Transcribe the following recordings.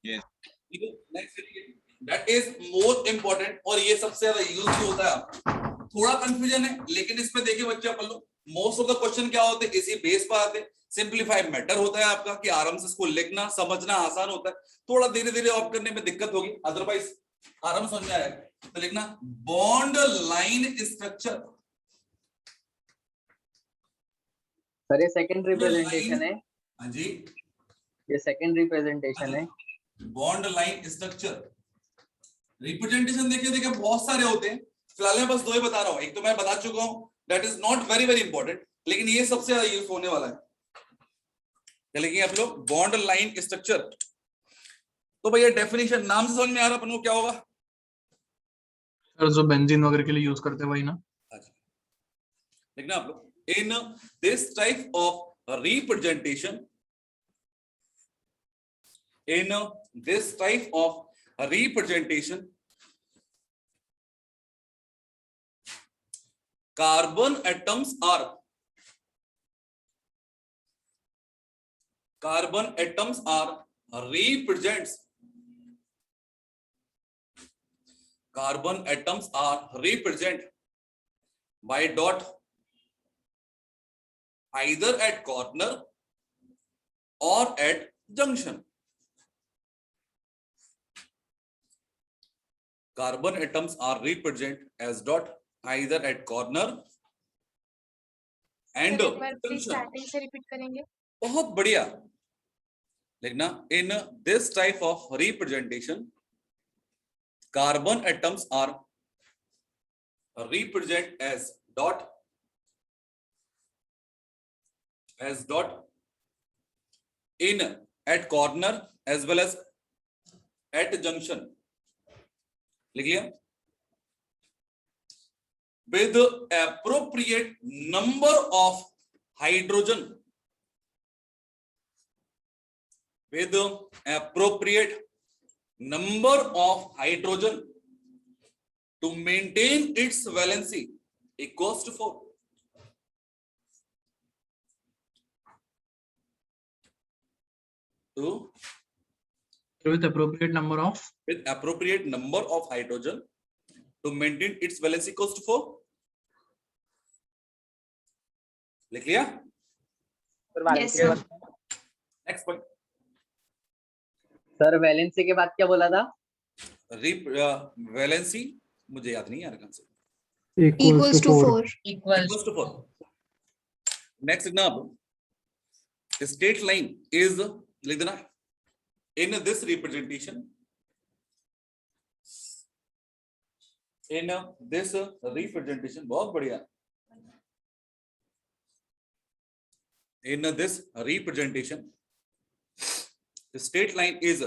Yes. That is most important और ये सबसे ज्यादा यूज होता है। थोड़ा कंफ्यूजन है लेकिन इसमें देखिए बच्चे अपन लोग मोस्ट ऑफ द क्वेश्चन क्या होते हैं इसी बेस पर आते हैं। सिंप्लीफाइड मैटर होता है आपका कि आराम से इसको लिखना समझना आसान होता है। थोड़ा धीरे धीरे ऑफ करने में दिक्कत होगी, अदरवाइज आराम समझ में आएगा। तो लिखना बॉन्ड लाइन स्ट्रक्चर। सर ये सेकंड रिप्रेजेंटेशन है। हाँ जी, ये सेकंड रिप्रेजेंटेशन है। बॉन्ड लाइन स्ट्रक्चर रिप्रेजेंटेशन देखिए बहुत सारे होते हैं, फिलहाल मैं बस दो ही बता रहा हूं। एक तो मैं बता चुका हूं, that is not very very important, लेकिन ये सबसे ज्यादा यूज होने वाला है। क्या लिखेंगे आप लोग? Bond line structure. तो भैया डेफिनेशन नाम से समझ में आ रहा अपन को क्या होगा? सर जो बेंजीन वगैरह के लिए यूज करते हैं वही ना? लिखना आप लोग, in this type of representation, in this type of representation, carbon atoms are represents carbon atoms are represent by dot either at corner or at junction. Carbon atoms are represent as dot either at corner and junction. Starting से repeat करेंगे। बहुत बढ़िया। लिखना in this type of representation, carbon atoms are represent as dot in at corner as well as at junction। लिख लिया? with appropriate number of hydrogen, with appropriate number of hydrogen to maintain its valency equals to 4. With appropriate number of hydrogen to maintain its valency equals to 4. लिख लिया? Yes, sir. Next point. Sir valency के बाद क्या बोला था? Valency मुझे याद नहीं आ रहा से। Equals to 4. Equals to 4. Next लिखना आप, स्टेट लाइन इज, लिख देना in this representation, बहुत बढ़िया। in this representation, the state line is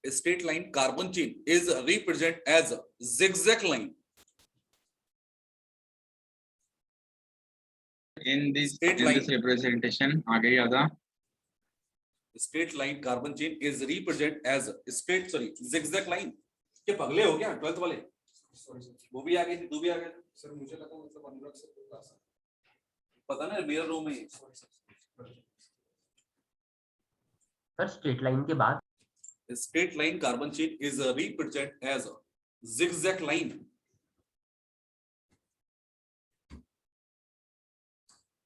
state line carbon chain is represent as zigzag line. In this representation, आगे याद आ? Straight line carbon chain is represent as zigzag line। क्या पगले हो क्या 12th वाले? वो भी आ गए, तू भी आ गया सर। मुझे लगा मतलब अनुराग सर को क्लास पता ना मेरा रूम में। सर स्ट्रेट लाइन के बाद straight line carbon chain is represent as zigzag line।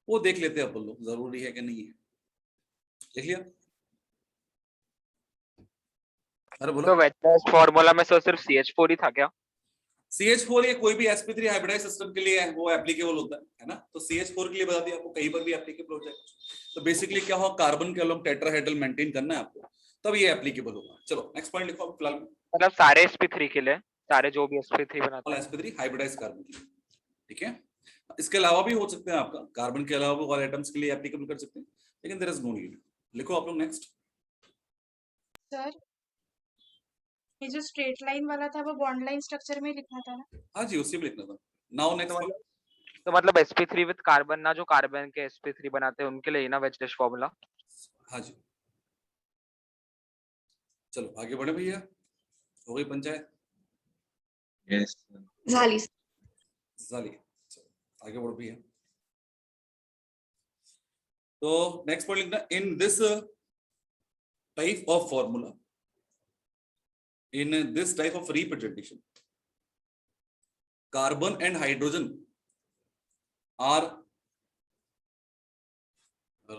वो देख लेते हैं अपन लोग, जरूरी है कि नहीं है। देख लिया? अरे बोलो। तो वेटनेस फार्मूला में सिर्फ CH4 ही था क्या? CH4 ये कोई भी sp3 हाइब्रिडाइज सिस्टम के लिए है, वो एप्लीकेबल होता है ना। तो CH4 के लिए बता दिया आपको, कहीं पर भी एप्लीकेबल हो जाए। तो बेसिकली क्या हो, कार्बन के अलग टेट्राहेड्रल मेंटेन करना है आपको, तब ये एप्लीकेबल होगा। चलो नेक्स्ट पॉइंट लिखो फिलहाल। मतलब सारे sp3 के लिए, सारे जो भी sp3 बनाते हैं, sp3 हाइब्रिडाइज कार्बन के लिए, ठीक है। इसके अलावा भी हो सकते हैं आपका, कार्बन के अलावा और एटम्स के लिए एप्लीकेबल कर सकते हैं, लेकिन देयर इज नो नीड। लिखो आप लोग नेक्स्ट। सर ये जो स्ट्रेट लाइन वाला था वो बॉन्ड लाइन स्ट्रक्चर में लिखना था ना? हाँ जी, उसी में लिखना था। Now next. तो मतलब sp3 विद कार्बन ना, जो कार्बन के sp3 बनाते हैं उनके लिए ना वेटनेस फार्मूला। हाँ जी, चलो आगे बढ़े भैया। हो गई पंचायत? Yes. झाली। चलो आगे बढ़ो भैया। तो नेक्स्ट पॉइंट लिखना, in this type of formula, in this type of representation, carbon and hydrogen are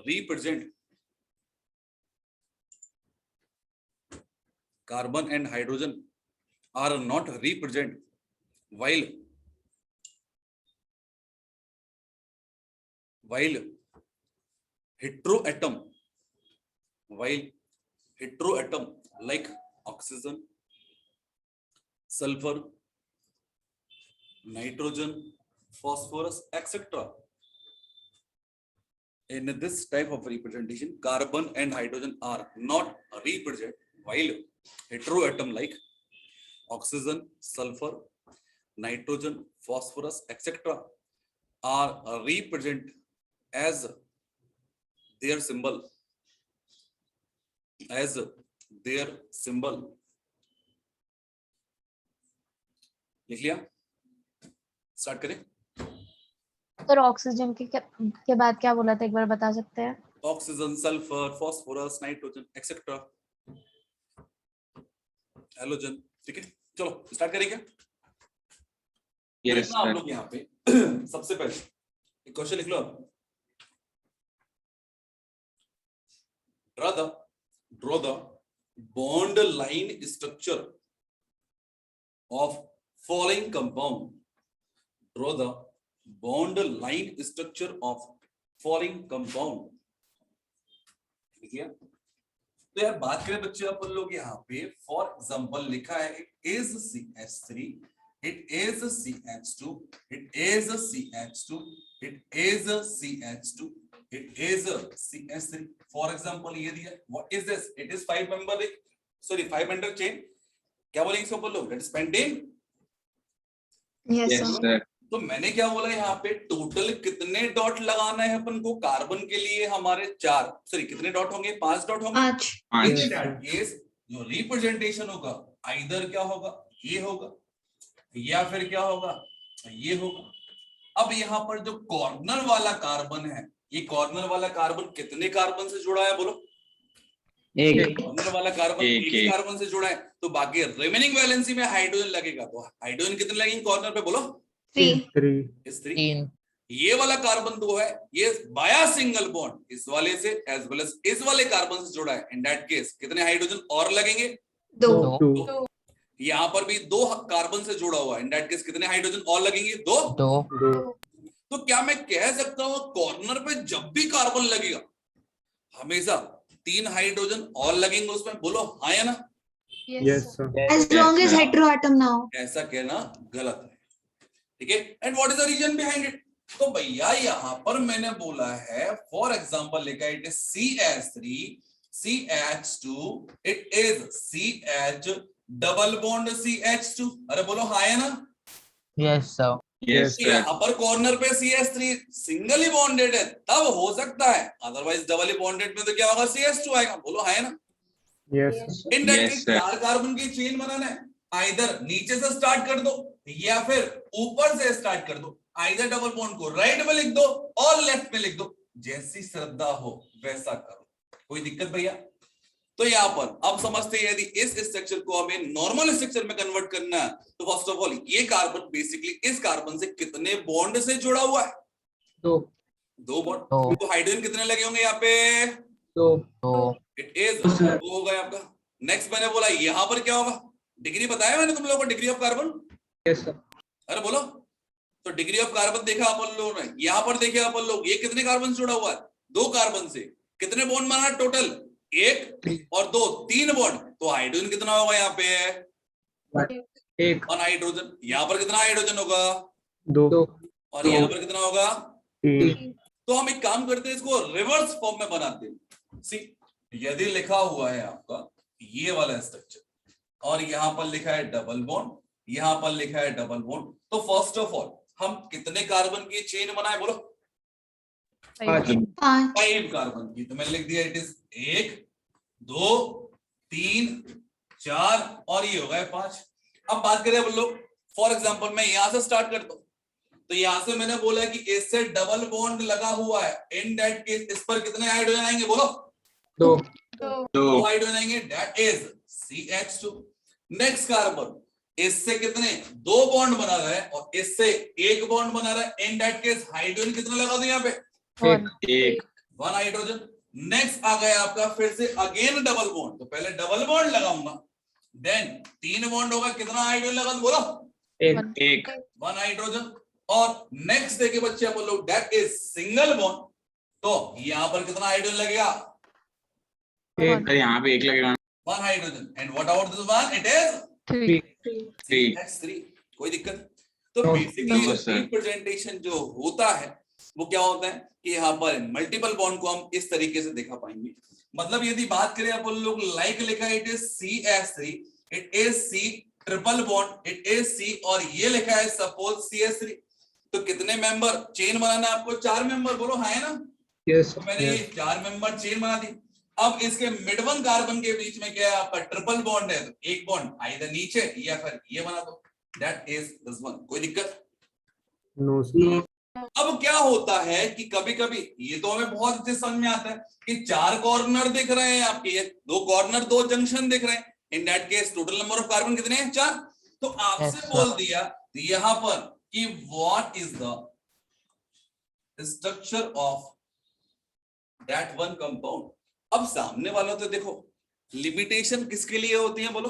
represent, carbon and hydrogen are not represent while heteroatom like oxygen, sulfur, nitrogen, phosphorus, etc. In this type of representation, carbon and hydrogen are not represented while heteroatom like oxygen, sulfur, nitrogen, phosphorus, etc. are represented as their symbol. लिख लिया, start करें। Sir oxygen के बाद क्या बोला था, एक बार बता सकते हैं? Oxygen, sulphur, phosphorus, nitrogen etcetera, halogen. ठीक है, चलो स्टार्ट करेंगे। यस आप सर। लोग यहाँ पे सबसे पहले एक क्वेश्चन लिख लो आप। draw the bond line structure of following compound. Draw the bond line structure of following compound. ठीक है, तो यार बात करें बच्चे अपन लोग यहाँ पे फॉर एग्जांपल लिखा है it is CH3, it is CH2, it is CH2, it is CH2, it is CH3. For example ये दिया, what is this? It is 5 member chain. क्या बोलेंगे इसको बोलो? That is pentane. Yes yes sir. Sir. तो मैंने क्या बोला यहाँ पे, टोटल कितने डॉट लगाना है अपन को? कार्बन के लिए हमारे 4, कितने डॉट होंगे? 5 डॉट होंगे। 5। जो रिप्रेजेंटेशन होगा आइदर क्या होगा, ये होगा या फिर क्या होगा, ये होगा। अब यहाँ पर जो कॉर्नर वाला कार्बन है, ये कॉर्नर वाला कार्बन कितने कार्बन से जुड़ा है? बोलो। एक। कॉर्नर वाला कार्बन एक एक कार्बन से जुड़ा है, तो बाकी रिमेनिंग वैलेंसी में हाइड्रोजन लगेगा। तो हाइड्रोजन कितने लगेंगे कॉर्नर पे? बोलो। 3। ये वाला कार्बन तो है, ये बाया सिंगल बॉन्ड इस वाले से एज वेल एज इस वाले कार्बन से जुड़ा है। इन दैट केस कितने हाइड्रोजन और लगेंगे? 2। यहाँ पर भी 2 कार्बन से जुड़ा हुआ है। इन दैट केस कितने हाइड्रोजन और लगेंगे? 2। तो क्या मैं कह सकता हूं कॉर्नर पे जब भी कार्बन लगेगा हमेशा 3 हाइड्रोजन और लगेंगे उसमें? बोलो हाँ या ना? Yes sir. As long as heteroatom ना हो। ऐसा कहना गलत है। ठीक है, and what is the reason behind it? तो भैया यहाँ पर मैंने बोला है फॉर एग्जांपल लिखा है it is CH3, CH2, it is CH double bond CH2। अरे बोलो हाँ या ना? Yes sir. Yes sir. यहाँ पर कॉर्नर पे CH3 सिंगल ही बॉन्डेड है, तब हो सकता है, अदरवाइज डबल ही बॉन्डेड में तो क्या होगा? CH2 आएगा। बोलो है ना? Yes. In that Yes, case sir. 4 carbon की चेन बनाना है, आइदर नीचे से स्टार्ट कर दो या फिर ऊपर से स्टार्ट कर दो। आइदर डबल बॉन्ड को राइट में लिख दो और लेफ्ट में लिख दो, जैसी श्रद्धा हो वैसा करो, कोई दिक्कत भैया? तो यहाँ पर अब समझते हैं यदि इस स्ट्रक्चर को हमें नॉर्मल स्ट्रक्चर में कन्वर्ट करना है तो फर्स्ट ऑफ ऑल ये कार्बन बेसिकली इस कार्बन से कितने बॉन्ड से जुड़ा हुआ है? 2 बॉन्ड। तो हाइड्रोजन कितने लगे होंगे यहाँ पे? 2। इट इज 2 होगा आपका। नेक्स्ट मैंने बोला यहाँ पर क्या होगा? डिग्री बताया मैंने तुम लोगों को, degree of carbon. Yes sir. अरे बोलो। तो डिग्री ऑफ कार्बन देखा अपन लोगों ने, यहाँ पर देखे अपन लोग ये कितने कार्बन से जुड़ा हुआ है? 2 कार्बन से। कितने बॉन्ड बना टोटल? 1 और 2, 3 बॉन्ड। तो हाइड्रोजन कितना होगा यहाँ पे? 1। और हाइड्रोजन यहाँ पर कितना हाइड्रोजन होगा? 2। और यहाँ पर कितना होगा? 3। तो हम एक काम करते हैं, इसको रिवर्स फॉर्म में बनाते हैं। सी, यदि लिखा हुआ है आपका ये वाला स्ट्रक्चर और यहाँ पर लिखा है डबल बॉन्ड, यहाँ पर लिखा है डबल बॉन्ड, तो फर्स्ट ऑफ ऑल हम कितने कार्बन की चेन बनाए? बोलो। 5 कार्बन की। तो मैंने लिख दिया इट इज 1, 2, 3, 4 और ये होगा 5। अब बात करें अब लोग, फॉर एग्जांपल मैं यहां से स्टार्ट करता हूं, तो यहां से मैंने बोला कि इससे डबल बॉन्ड लगा हुआ है, इन दैट केस इस पर कितने हाइड्रोजन आएंगे बोलो? दो। तो दो हाइड्रोजन आएंगे, that is CH2। Next carbon, इससे कितने दो बॉन्ड बना रहा है और इससे एक बॉन्ड बना रहा है, इन दैट केस हाइड्रोजन कितना लगा दो यहाँ पे? वन एक 1 हाइड्रोजन। नेक्स्ट आ गया आपका फिर से अगेन डबल बॉन्ड, तो पहले डबल बॉन्ड लगाऊंगा, देन 3 बॉन्ड होगा, कितना हाइड्रोजन लगा दो बोलो? एक 1 हाइड्रोजन। और नेक्स्ट देखिए बच्चे अपन लोग, दैट इज सिंगल बॉन्ड, तो यहां पर कितना हाइड्रोजन लगेगा? सर यहाँ पे एक लगेगा 1 hydrogen. And what about this one? It is three 3। कोई दिक्कत? तो No, basically no, sir. Representation जो होता है वो क्या होता है कि यहाँ पर मल्टीपल बॉन्ड को हम इस तरीके से देखा पाएंगे। मतलब यदि बात करें अपन लोग, लाइक लिखा है it is CH3, it is C triple bond, it is C, और ये लिखा है सपोज CH3, तो कितने मेंबर चेन बनाना है आपको? 4 मेंबर, बोलो हाँ है ना? Yes. तो मैंने ये 4 मेंबर चेन बना दी। अब इसके मिड वन कार्बन के बीच में क्या है आपका? ट्रिपल बॉन्ड है, तो एक बॉन्ड आइदर नीचे या फिर ये बना दो, दैट इज दिस वन। कोई दिक्कत? No. अब क्या होता है कि कभी कभी ये तो हमें बहुत अच्छे समझ में आता है कि 4 कॉर्नर दिख रहे हैं आपके, ये 2 कॉर्नर 2 जंक्शन दिख रहे हैं, इन that case total number of carbon कितने हैं? 4। तो आपसे Yes, sir. बोल दिया यहां पर कि what is the structure of that one compound. अब सामने वाला तो देखो, लिमिटेशन किसके लिए होती है बोलो?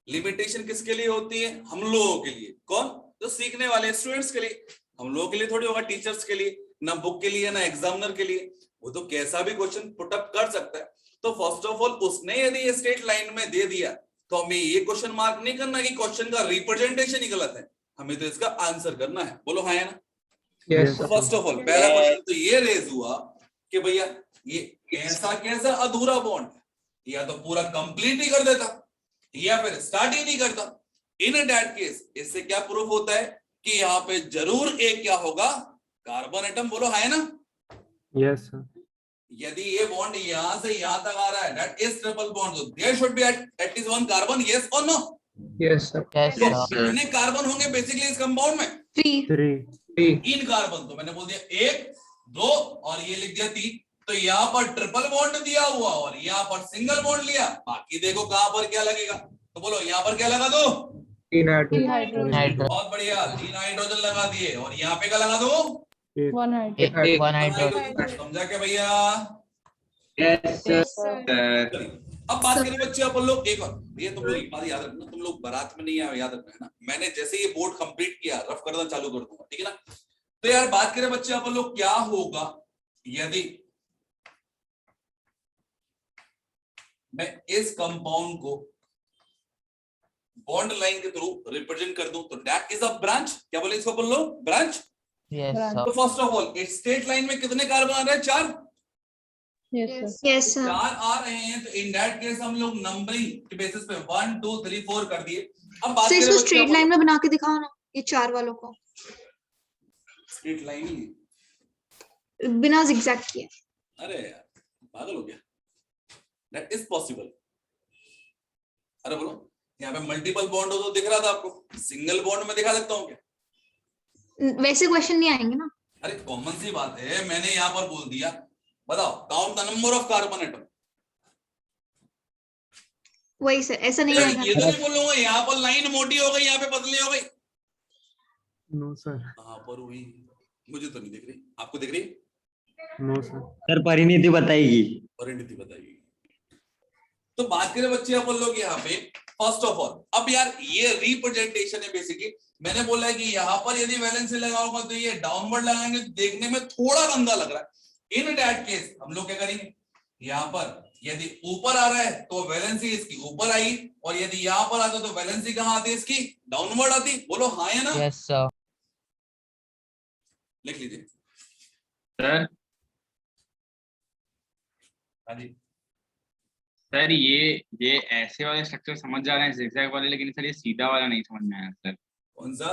लिमिटेशन किसके लिए होती है? हम लोगों के लिए। कौन? जो सीखने वाले स्टूडेंट्स के लिए। हम लोगों के लिए थोड़ी होगा, टीचर्स के लिए, ना बुक के लिए ना एग्जामिनर के लिए। वो तो कैसा भी क्वेश्चन पुट अप कर सकता है। तो फर्स्ट ऑफ ऑल उसने यदि ये स्ट्रेट लाइन में दे दिया तो हमें ये क्वेश्चन मार्क नहीं करना कि क्वेश्चन का रिप्रेजेंटेशन ही गलत है, हमें तो इसका आंसर करना है। बोलो हाँ है ना? Yes. तो फर्स्ट ऑफ ऑल पहला क्वेश्चन तो ये रेज हुआ कि भैया ये ऐसा कैसा अधूरा बॉन्ड है, या तो पूरा कंप्लीट ही कर देता या फिर स्टार्ट ही नहीं करता। इन दैट केस इससे क्या प्रूफ होता है कि यहाँ पे जरूर एक क्या होगा? Carbon atom. बोलो है ना? Yes. यदि ये बॉन्ड यहां से यहां तक आ रहा है, that is triple bond, so there should be at least one carbon, yes or no? Yes, sir. Yes, तो sir. कितने कार्बन होंगे बेसिकली इस कंपाउंड में? 3 3 कार्बन। तो मैंने बोल दिया 1 2 और ये लिख दिया 3। तो यहाँ पर ट्रिपल बॉन्ड दिया हुआ और यहाँ पर सिंगल बॉन्ड लिया, बाकी देखो कहां पर क्या लगेगा। तो बोलो यहाँ पर क्या लगा दो? 3 hydrogen. Hydrogen. बहुत बढ़िया, 3 हाइड्रोजन लगा दिए। और यहाँ पे क्या लगा दो? 1 हाइड्रोजन एक 1 1 hydrogen. हाइड्रोजन। समझा क्या भैया? सर सर अब बात करें बच्चे अपन लोग एक और, ये तुम लोग एक बात याद रखना, तुम लोग बारात में नहीं आए, याद रखना है ना। मैंने जैसे ये बोर्ड कंप्लीट किया रफ करना चालू कर दूंगा, ठीक है ना। तो यार बात करें बच्चे अपन लोग, क्या होगा यदि मैं इस कंपाउंड को बॉन्ड लाइन के थ्रू रिप्रेजेंट कर दूं? तो दैट इज अ ब्रांच। क्या बोले इसको? बोल लो ब्रांच। Yes, sir. तो फर्स्ट ऑफ ऑल इस स्ट्रेट लाइन में कितने कार्बन आ रहे हैं? 4। यस सर 4 आ रहे हैं, तो इन दैट केस हम लोग नंबरिंग के बेसिस पे 1 2 3 4 कर दिए। अब बात सर करें इसको बच्चे स्ट्रेट अपन- लाइन में बना के दिखाओ ना, ये 4 वालों को स्ट्रेट लाइन ही है। बिना zigzag किए। अरे यार पागल हो गया? That is possible. अरे बोलो, यहाँ पे मल्टीपल बॉन्ड हो तो दिख रहा था आपको, सिंगल बॉन्ड में दिखा सकता हूँ क्या? वैसे क्वेश्चन नहीं आएंगे ना। अरे कॉमन सी बात है, मैंने यहाँ पर बोल दिया, बताओ count the number of carbon atom. वही सर, ऐसा नहीं ये आएगा। तो नहीं बोलूंगा यहाँ पर लाइन मोटी हो गई, यहाँ पे पतली हो गई। No, sir. कहाँ पर हुई? मुझे तो नहीं दिख रही, आपको दिख रही? No, sir. सर परिणीति बताएगी। परिणति बताइए। तो बात करें बच्चे अपन लोग यहाँ पे फर्स्ट ऑफ ऑल, अब यार ये रिप्रेजेंटेशन है बेसिकली। मैंने बोला है कि यहाँ पर यदि वैलेंसी लगा होगा तो ये डाउनवर्ड लगाएंगे, देखने में थोड़ा गंदा लग रहा है। इन दैट केस हम लोग क्या करेंगे, यहाँ पर यदि ऊपर आ रहा है तो वैलेंसी इसकी ऊपर आई, और यदि यहाँ पर आता तो वैलेंसी कहाँ आती है इसकी? डाउनवर्ड आती। बोलो हाँ या ना? Yes, sir. लिख लीजिए। सर हाँ जी सर ये ऐसे वाले स्ट्रक्चर समझ जा रहे हैं, zigzag वाले, लेकिन सर ये सीधा वाला नहीं समझ में आया सर। कौन सा?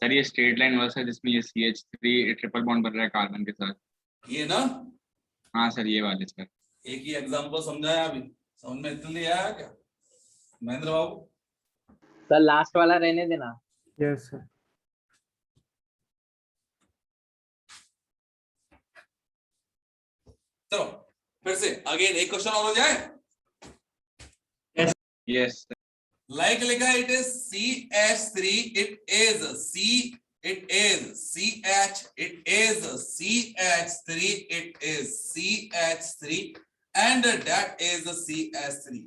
सर ये स्ट्रेट लाइन वाला सर, जिसमें ये CH3 ट्रिपल बॉन्ड बन रहा है कार्बन के साथ। ये ना, हाँ सर ये वाले सर। एक ही एग्जांपल समझाया, अभी समझ में इतनी आया क्या महेंद्र बाबू? सर लास्ट वाला रहने देना। Yes, sir. चलो फिर से अगेन एक क्वेश्चन और हो जाए। Yes, sir. लाइक लिखा है, it is CH3, it is CH3, it is CH3 and that is CH3।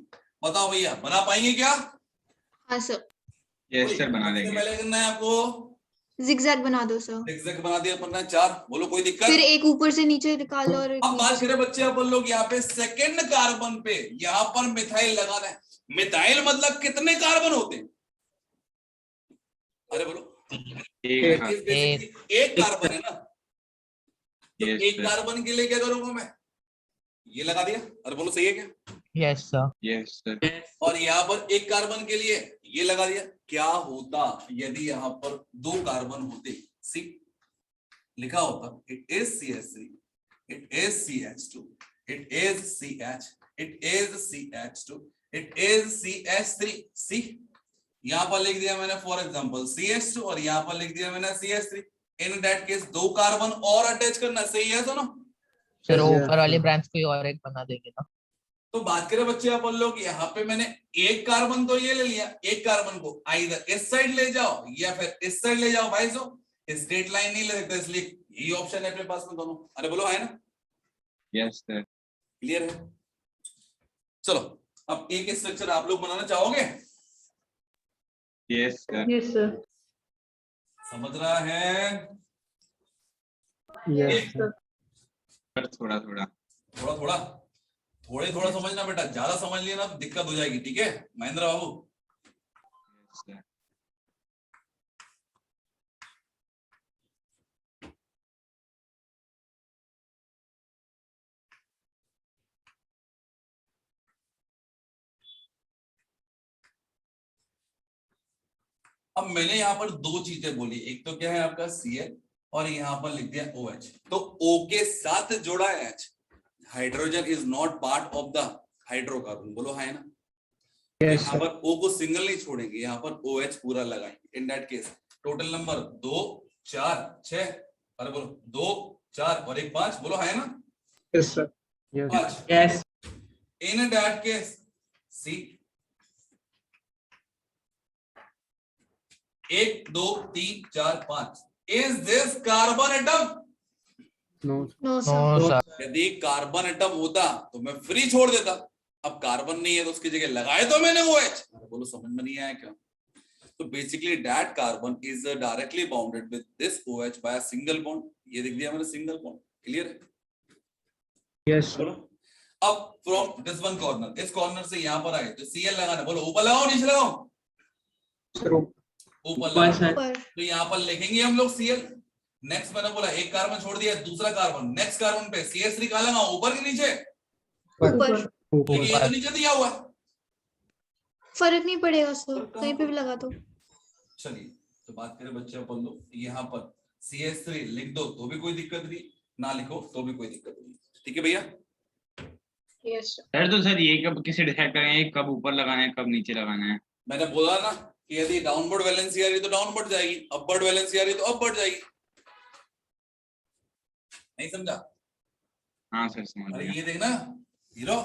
बताओ भैया बना पाएंगे क्या? हाँ सर, Yes, sir, बना सबसे देंगे। पहले करना है आपको जिगजैग बना दो सर, zigzag बना दिया अपन ने 4। बोलो कोई दिक्कत? फिर एक ऊपर से नीचे निकाल लो और एक अब बात नीचे से- करें बच्चे अपन लोग यहाँ पे सेकंड कार्बन पे, यहाँ पर मिथाइल लगाना है। मिथाइल मतलब कितने कार्बन होते हैं? अरे बोलो, एक, हाँ, एक कार्बन है ना, तो Yes, एक sir. कार्बन के लिए क्या करूंगा मैं? ये लगा दिया। अरे बोलो सही है क्या? Yes, sir. Yes, sir. और यहाँ पर एक कार्बन के लिए ये लगा दिया। क्या होता यदि यहाँ पर 2 कार्बन होते? सी लिखा होता it is CH3, it is CH2, it is CH, it is CH2, it is CH3। सी यहाँ पर लिख दिया मैंने फॉर एग्जांपल CH2 और यहाँ पर लिख दिया मैंने CH3। In that case 2 carbon और अटैच करना, सही है सुनो? सर ऊपर वाली ब्रांच को और एक बना देंगे ना। तो बात करें बच्चे अपन लोग, यहाँ पे मैंने एक कार्बन तो ये ले लिया, एक कार्बन को आइदर इस साइड ले जाओ या फिर इस साइड ले जाओ भाई। जो स्ट्रेट लाइन नहीं ले सकते, इसलिए यही ऑप्शन है अपने पास में दोनों। अरे बोलो है ना? Yes, sir. क्लियर है? चलो अब एक स्ट्रक्चर आप लोग बनाना चाहोगे? Yes, sir. Yes sir. समझ रहा है? Yes, sir. Sir, थोड़ा थोड़ा। थोड़ा समझना बेटा, ज्यादा समझ लिया ना तो दिक्कत हो जाएगी। ठीक है महेंद्र बाबू? Yes, sir. अब मैंने यहाँ पर 2 चीजें बोली, एक तो क्या है आपका Cl और यहाँ पर लिख दिया OH। तो O के साथ जोड़ा है H। Hydrogen is not part of the hydrocarbon. बोलो है ना? Yes, यहाँ पर O को सिंगल नहीं छोड़ेंगे, यहाँ पर OH पूरा लगाएंगे। इन दैट केस टोटल नंबर 2 4 6। अरे बोलो 2 4 और 1 5। बोलो है ना? Yes, sir. Yes. 5। Yes. In that case C 1 2 3 4 5। Is this carbon atom? No. No sir. No, sir. यदि कार्बन एटम होता तो मैं फ्री छोड़ देता। अब कार्बन नहीं है तो उसकी जगह लगाए तो मैंने OH। बोलो समझ में नहीं आया क्या? तो basically that carbon is directly bounded with this OH by a single bond. ये लिख दिया मैंने सिंगल बॉन्ड। क्लियर है? Yes, sir. बोलो अब फ्रॉम दिस वन कॉर्नर, इस कॉर्नर से यहाँ पर आए तो Cl लगाना। बोलो ऊपर लगाओ नीचे लगाओ? Sir, ऊपर लगाओ। ऊपर। तो यहाँ पर लिखेंगे हम लोग Cl। नेक्स्ट मैंने बोला एक कार्बन छोड़ दिया, दूसरा कार्बन, नेक्स्ट कार्बन पे CH3 कहाँ लगाओ? ऊपर के नीचे? ऊपर। लेकिन ये तो नीचे दिया हुआ है। फर्क नहीं पड़ेगा सर, कहीं पे भी लगा दो। चलिए तो बात करें बच्चे अपन लोग, यहाँ पर CH3 लिख दो तो भी कोई दिक्कत नहीं, ना लिखो तो भी कोई दिक्कत नहीं। ठीक है भैया? Yes sir. सर तो सर ये कब किसे डिसाइड करेंगे कब ऊपर लगाना है कब नीचे लगाना है? मैंने बोला ना कि यदि डाउनवर्ड वैलेंसी आ रही तो डाउनवर्ड जाएगी, अपवर्ड वैलेंसी आ रही तो अपवर्ड जाएगी। नहीं समझा? हाँ सर समझ अरे गया। ये देखना हीरो,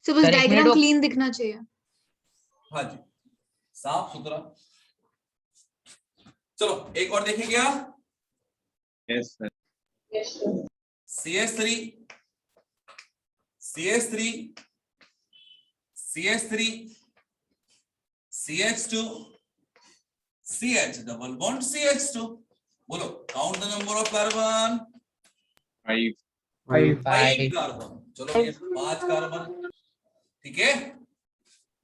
So बस Sir, एक डायग्राम मिनट क्लीन दिखना चाहिए। हाँ जी साफ सुथरा। चलो एक और देखें क्या? Yes, sir. CH3 CH3 CH3 CH2 CH double bond CH2। बोलो count the number of carbon. 5. 5. 5 carbon. चलो ये 5 कार्बन। ठीक है?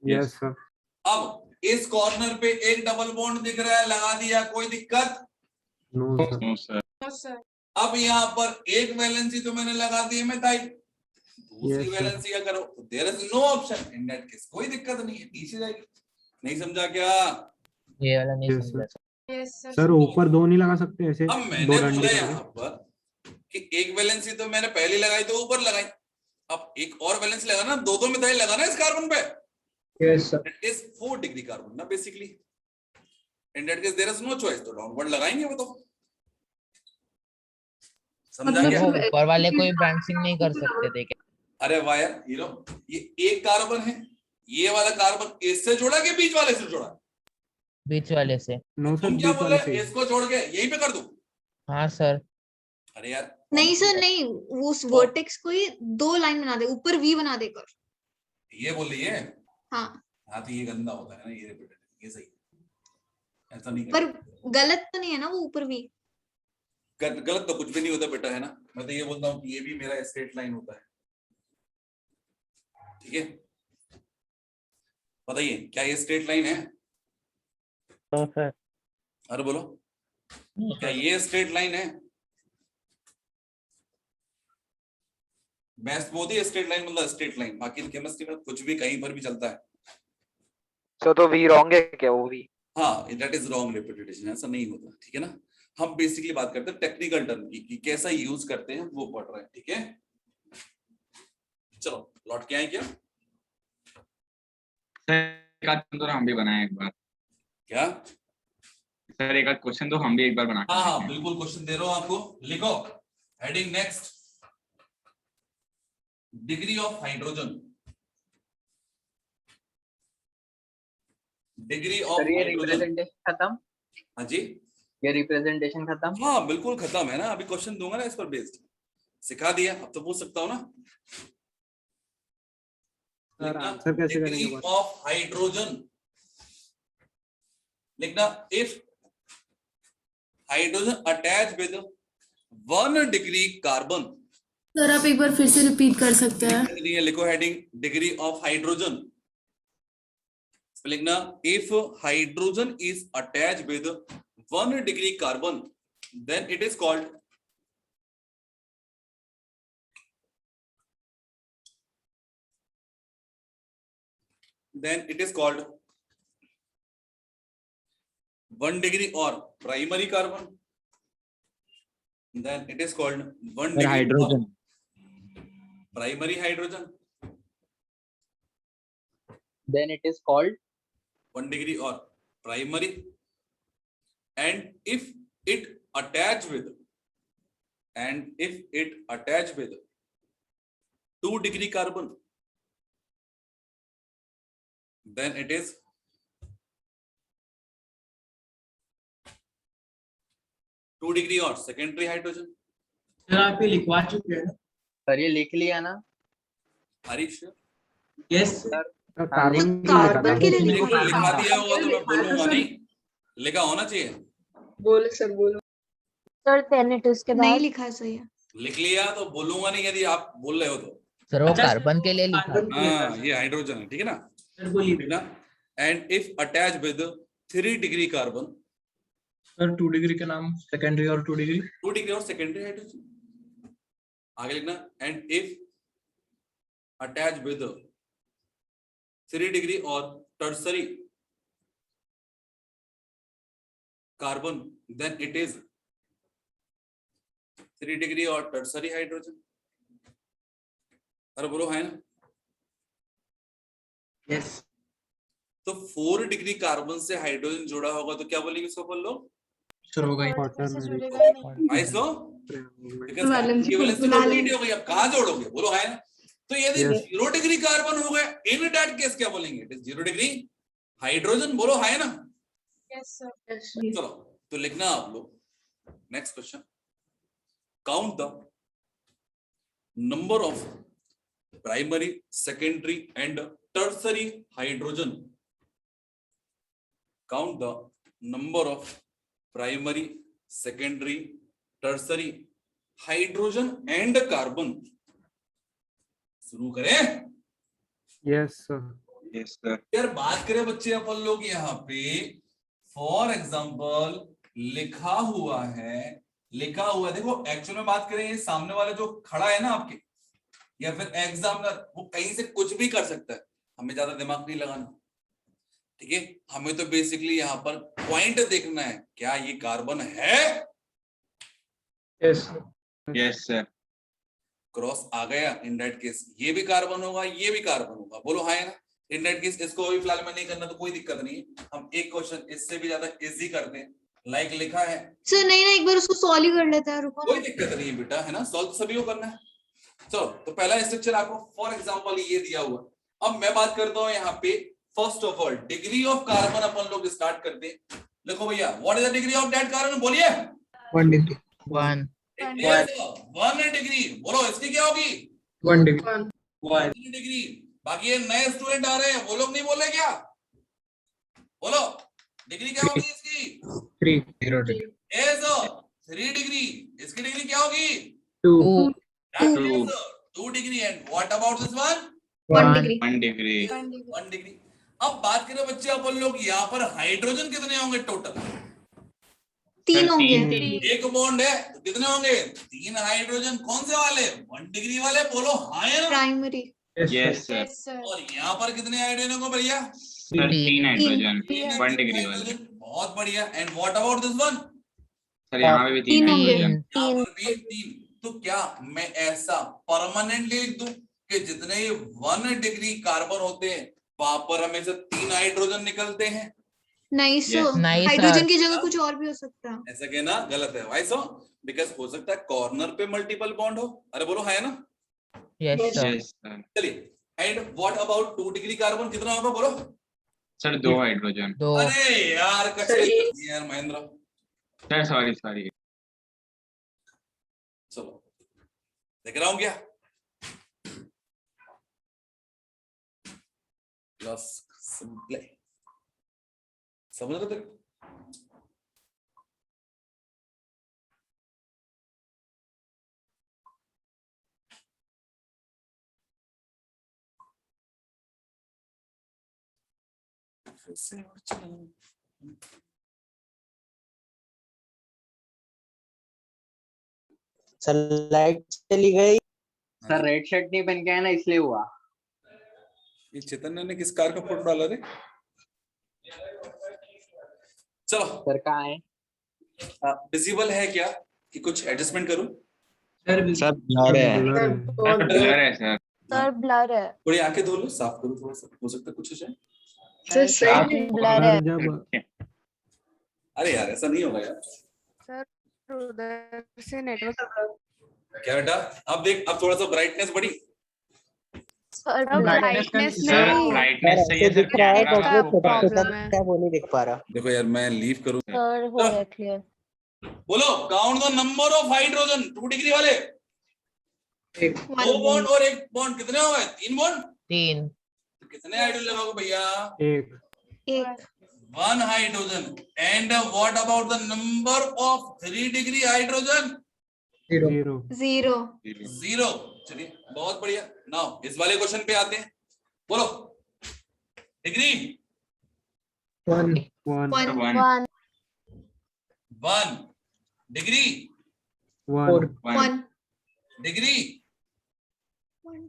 Yes, sir. अब इस कॉर्नर पे एक डबल बॉन्ड दिख रहा है, लगा दिया, कोई दिक्कत? No, sir. No, sir. No, sir. अब यहाँ पर एक वैलेंसी तो मैंने लगा दी है मिथाइल, दूसरी Yes, sir. वैलेंसी का करो तो there is no option. In that case कोई दिक्कत नहीं है, नीचे जाएगी। नहीं समझा क्या? ये वाला नहीं Yes, समझा sir. Sir. Yes, sir. Sir ऊपर 2 नहीं लगा सकते ऐसे? अब मैंने 2 बोला डंडे यहाँ करके? पर कि एक वैलेंसी तो मैंने पहली लगाई तो ऊपर लगाई, अब एक और वैलेंसी लगाना, दो मिथाइल लगाना इस कार्बन पे। Yes, sir. It is 4 degree carbon ना basically. In that case there is no choice, तो डाउनवर्ड लगाएंगे वो तो। समझा मतलब क्या? वो ऊपर वाले कोई ब्रांचिंग नहीं कर सकते थे क्या? अरे वाह यार, ये एक कार्बन है, ये वाला कार्बन इससे जोड़ा के बीच वाले से जोड़ा? बीच वाले से। तुम क्या बोल रहे? इसको जोड़ के यहीं पे कर दूं? हाँ सर। अरे यार नहीं सर नहीं, वो उस वर्टेक्स को ही 2 लाइन बना दे, ऊपर वी बना देकर। ये बोल रही है? हाँ हाँ तो ये गंदा होता है ना, ये रिपीटेड, ये सही है, ऐसा नहीं पर करना। गलत तो नहीं है ना वो ऊपर वी? गलत तो कुछ भी नहीं होता बेटा, है ना? मैं तो ये बोलता हूँ कि ये भी मेरा स्ट्रेट लाइन होता है, ठीक है? बताइए क्या ये स्ट्रेट लाइन है? तो सर अरे बोलो, क्या ये स्ट्रेट लाइन है? मैथ्स बहुत ही स्ट्रेट लाइन मतलब स्ट्रेट लाइन, बाकी केमिस्ट्री में कुछ भी कहीं पर भी चलता है। तो वी रॉन्ग है क्या वो भी? हाँ, दैट इज रॉन्ग रिपीटेशन, ऐसा नहीं होता, ठीक है ना? हम बेसिकली बात करते हैं टेक्निकल टर्म की, कि कैसा यूज करते हैं वो पढ़ रहे हैं, ठीक है? चलो लौट के आए क्या? सर एक आध क्वेश्चन तो हम भी बनाए एक बार। क्या? सर एक आध क्वेश्चन तो हम भी एक बार बना के हाँ हाँ देखें। बिल्कुल, क्वेश्चन दे रहा हूं आपको, लिखो heading next, degree of hydrogen, degree of sir ये हाइड्रोजन। रिप्रेजेंटेशन खत्म? हाँ जी, ये रिप्रेजेंटेशन खत्म? हाँ बिल्कुल खत्म है ना, अभी क्वेश्चन दूंगा ना इस पर बेस्ड, सिखा दिया, अब तो पूछ सकता हूँ ना। आंसर कैसे करेंगे? डिग्री ऑफ हाइड्रोजन लिखना, if hydrogen attach with 1 degree carbon. Sir आप एक बार फिर से रिपीट कर सकते हैं? लिखो हेडिंग डिग्री ऑफ हाइड्रोजन, लिखना if hydrogen is attach with 1 degree carbon then it is called then it is called 1 degree or primary carbon, then it is called 1 degree hydrogen primary hydrogen, Then it is called 1 degree or primary, and if it attach with 2 degree carbon, then it is 2 degree or secondary hydrogen. Sir आप ये लिखवा चुके हैं? Sir ये लिख लिया ना? Harish yes sir carbon के लिए लिखा लिखा दिया होगा तो मैं बोलूंगा नहीं, लिखा होना चाहिए। बोलो सर बोलो। सर then it is के नहीं बाद लिखा है सही है। लिख लिया तो बोलूंगा नहीं यदि आप बोल रहे हो तो। सर वो अच्छा, कार्बन के लिए लिखा कार्बन के लिए हाँ था। ये हाइड्रोजन है, ठीक है ना? सर बोलिए। ठीक ना? And if attach with 3 degree carbon, sir 2 degree के नाम सेकेंडरी और 2 डिग्री 2 डिग्री और सेकेंडरी हाइड्रोजन। आगे लिखना and if attach with 3 degree और tertiary carbon then it is 3 degree और टर्सरी हाइड्रोजन। अरे बोलो है ना? यस तो 4 डिग्री कार्बन से हाइड्रोजन जुड़ा होगा तो क्या बोलेंगे इसको? बोल लो सर होगा से जुड़ेगा ही नहीं। नाइस नो, वैलेंस हो गई, अब कहाँ जोड़ोगे? बोलो है ना? तो यदि Yes. 0 डिग्री कार्बन हो गया इन दैट केस क्या बोलेंगे? It is 0 degree hydrogen. बोलो है ना? Yes sir. चलो तो लिखना आप लोग next question, count the number of primary secondary and tertiary hydrogen, count the number of primary secondary tertiary hydrogen and carbon. शुरू करें? Yes sir. Yes sir. यार बात करें बच्चे अपन लोग यहाँ पे फॉर एग्जाम्पल लिखा हुआ है, देखो एक्चुअल में बात करें, ये सामने वाला जो खड़ा है ना आपके या फिर एग्जामिनर, वो कहीं से कुछ भी कर सकता है, हमें ज्यादा दिमाग नहीं लगाना, ठीक है? हमें तो बेसिकली यहाँ पर पॉइंट देखना है, क्या ये कार्बन है? Yes yes sir. क्रॉस आ गया, इन दैट केस ये भी कार्बन होगा, ये भी कार्बन होगा। बोलो हाँ है ना? इन दैट केस इसको अभी फिलहाल में नहीं करना तो कोई दिक्कत नहीं है, हम एक क्वेश्चन इससे भी ज्यादा इजी करते हैं, लाइक लिखा है, सर नहीं ना, एक बार उसको सॉल्व ही कर लेते हैं, रुको कोई ना। दिक्कत नहीं है बेटा, है ना, सॉल्व तो सभी को करना है। चलो तो पहला स्ट्रक्चर आपको फॉर एग्जांपल ये दिया हुआ। अब मैं बात करता हूँ यहाँ पे first of all degree of carbon अपन लोग स्टार्ट करते हैं। देखो भैया, what is the degree of that carbon, बोलिए। 1 degree. 1 1 डिग्री, बोलो इसकी क्या होगी? 1 degree. 1 डिग्री। बाकी ये नए स्टूडेंट आ रहे हैं, वो लोग नहीं बोल रहे क्या? बोलो डिग्री क्या होगी इसकी? 3 0 degree. Yes, 3 degree. इसकी डिग्री क्या होगी? 2 That is 2 degree. And what about this one? 1 1 degree. 1 degree. 1 degree. अब बात करें बच्चे अपन लोग यहाँ पर हाइड्रोजन कितने होंगे टोटल? 3 होंगे। एक बॉन्ड है तो कितने होंगे? 3 हाइड्रोजन। कौन से वाले? 1 डिग्री वाले, बोलो हाँ या ना? Primary. Yes sir. Yes sir. और यहाँ पर कितने हाइड्रोजन को भैया? सर 3 हाइड्रोजन, 3 1 डिग्री वाले। हाइड्रोजन, बहुत बढ़िया। And what about this one? Sir यहाँ पे भी 3 तीन होंगे। हाइड्रोजन। यहाँ पर भी 3। तो क्या मैं ऐसा परमानेंटली लिख दूं कि जितने ये 1 डिग्री कार्बन होते हैं वहां पर हमें से 3 हाइड्रोजन निकलते हैं? नहीं सो Yes. नहीं, हाइड्रोजन sir. की जगह कुछ और भी हो सकता है। ऐसा कहना गलत है भाई सो, बिकॉज हो सकता है कॉर्नर पे मल्टीपल बॉन्ड हो। अरे बोलो है ना? Yes sir yes sir. चलिए, and what about 2 degree carbon कितना होगा बोलो? Sir 2 hydrogen. 2 अरे यार कचरे यार महेंद्र। Sir sorry. चलो देख रहा हूं क्या? सिंपल समझ रहे थे? सर लाइट चली गई। सर रेड शर्ट नहीं पहन के आया ना, इसलिए हुआ। ये चैतन्य ने किस कार का फोटो डाला रे? चलो सर कहाँ है? विजिबल है क्या कि कुछ एडजस्टमेंट करूं? सर ब्लर है। ब्लर है सर। सर ब्लर है। थोड़ी आंखें धो लो, साफ करो थोड़ा सा, हो सकता है कुछ हो जाए। सर ब्लर है। अरे यार ऐसा नहीं होगा यार। सर उधर से नेटवर्क। क्या बेटा? अब देख, अब थोड़ा सा ब्राइटनेस बढ़ी। सर ब्राइटनेस सर नहीं, ब्राइटनेस चाहिए सर, कैमरा का प्रॉब्लम है। क्या वो नहीं दिख पा रहा। देखो यार मैं लीव करूं। सर हो गया क्लियर। बोलो count the number of hydrogen 2 degree वाले। 2 बॉन्ड और 1 बॉन्ड, कितने हो गए? 3 बॉन्ड। 3 तो कितने हाइड्रोजन लगाओगे भैया? 1 1 hydrogen. And what about the number of 3 degree hydrogen? 0। 0। चलिए बहुत बढ़िया। नाउ इस वाले क्वेश्चन पे आते हैं। बोलो डिग्री। 1 1 डिग्री। 1 डिग्री।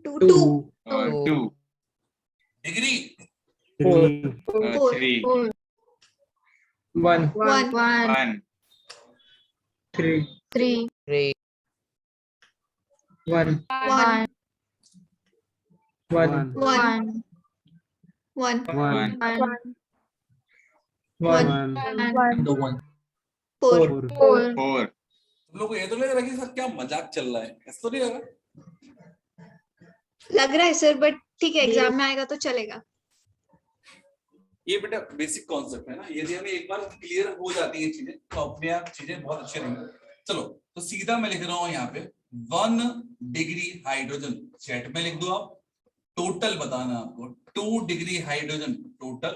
2 और 2 डिग्री। 3 1 1 3 3 3 1 1 1 1 1 1 1 4 4 तुम लोग को ये तो लग रहा है कि सर क्या मजाक चल रहा है? ऐसा तो नहीं लग रहा? लग रहा है सर, बट ठीक है, एग्जाम में आएगा तो चलेगा। ये बेटा बेसिक कॉन्सेप्ट है ना, यदि हमें एक बार क्लियर हो जाती है चीजें तो अपने आप चीजें बहुत अच्छी रहेंगी। चलो तो सीधा मैं लिख रहा हूं यहाँ पे 1 डिग्री हाइड्रोजन, चैट में लिख दो आप। टोटल बताना आपको, 2 degree hydrogen total,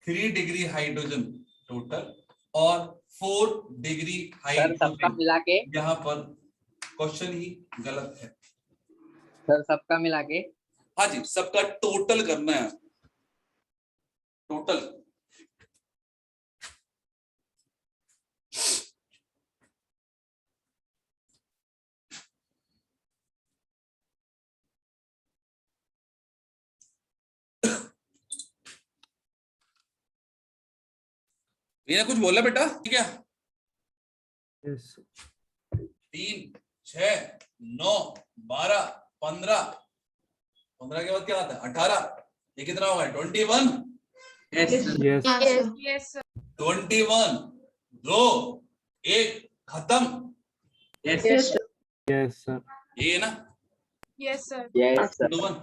3 degree hydrogen total और 4 डिग्री सर सबका हाइड्रोजन। मिला के। यहाँ पर क्वेश्चन ही गलत है। सर सबका मिला के। हाँ जी, सबका टोटल करना है, टोटल। ये कुछ बोला बेटा? ठीक है। 3 6 9 12 15 15 के बाद क्या आता है? 18। ये कितना होगा? 21। Yes sir. 21 2 1 खत्म। यस यस सर ये है ना यस सर। Yes sir 2 1।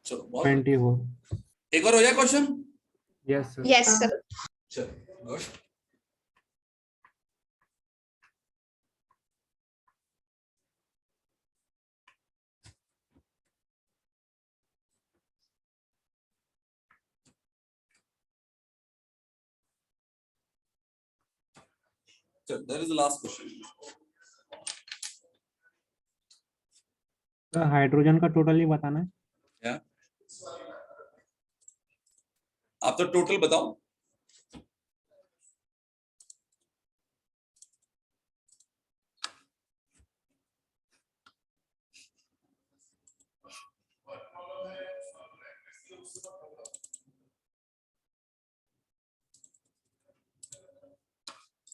चलो बहुत 24 एक और हो जाए question. Yes sir yes sir. चलो गुड। चलो that is the last question. Hydrogen का टोटल ही बताना है। क्या आप तो टोटल बताओ।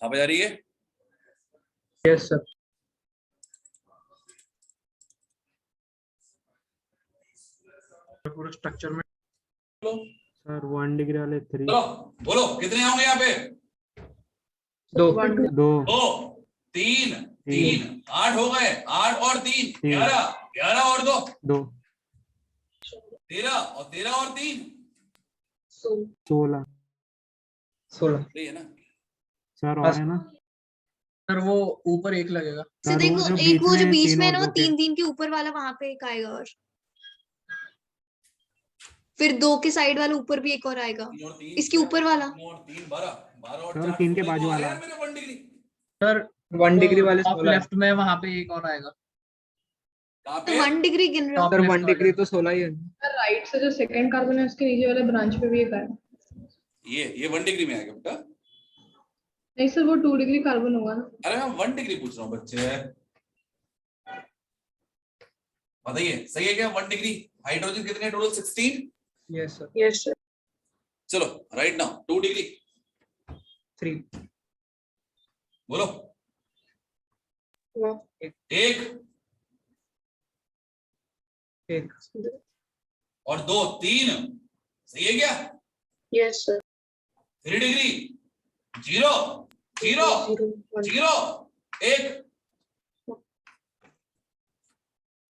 आप जा रही है। यस सर पूरे स्ट्रक्चर में बोलो सर 1 डिग्री वाले 3 चलो बोलो कितने होंगे यहाँ पे। 2 2 3 3 8 हो गए। 8 और 3 11 11 और 2 2 13 और 13 और 3 16 सही है ना। सर और है ना सर वो ऊपर एक लगेगा। से सर देखो वो जो एक वो जो बीच में है और ना वो दो के 3 3 के ऊपर वाला वहां पे एक आएगा और फिर 2 के साइड वाला ऊपर भी एक और आएगा। 3 और 3 इसके ऊपर वाला 3 और 3 12 12 और सर 4 3 के 16 बाजू तो आ रहे वाला हैं मेरे 1 डिग्री। सर 1 डिग्री वाले टॉप 16 है। लेफ्ट में वहां पे एक और आएगा। कहाँ तो पे 1 डिग्री गिन रहे हो। टॉप लेफ्ट वाले। तो 16 ही है। राइट से जो सेकंड कार्बन है उसके नीचे वाले ब्रांच पे भी एक है। ये 1 डिग्री में आएगा बेटा। नहीं सर वो 2 डिग्री कार्बन होगा ना। अरे मैं 1 डिग्री पूछ रहा हूँ बच्चे। बताइए सही है क्या। 1 डिग्री हाइड्रोजन कितने total 16। Yes sir yes sir. चलो राइट नाउ 2 डिग्री 3 बोलो। एक 1 और 2 3 सही है क्या। Yes sir. 3 डिग्री 0 0 0 1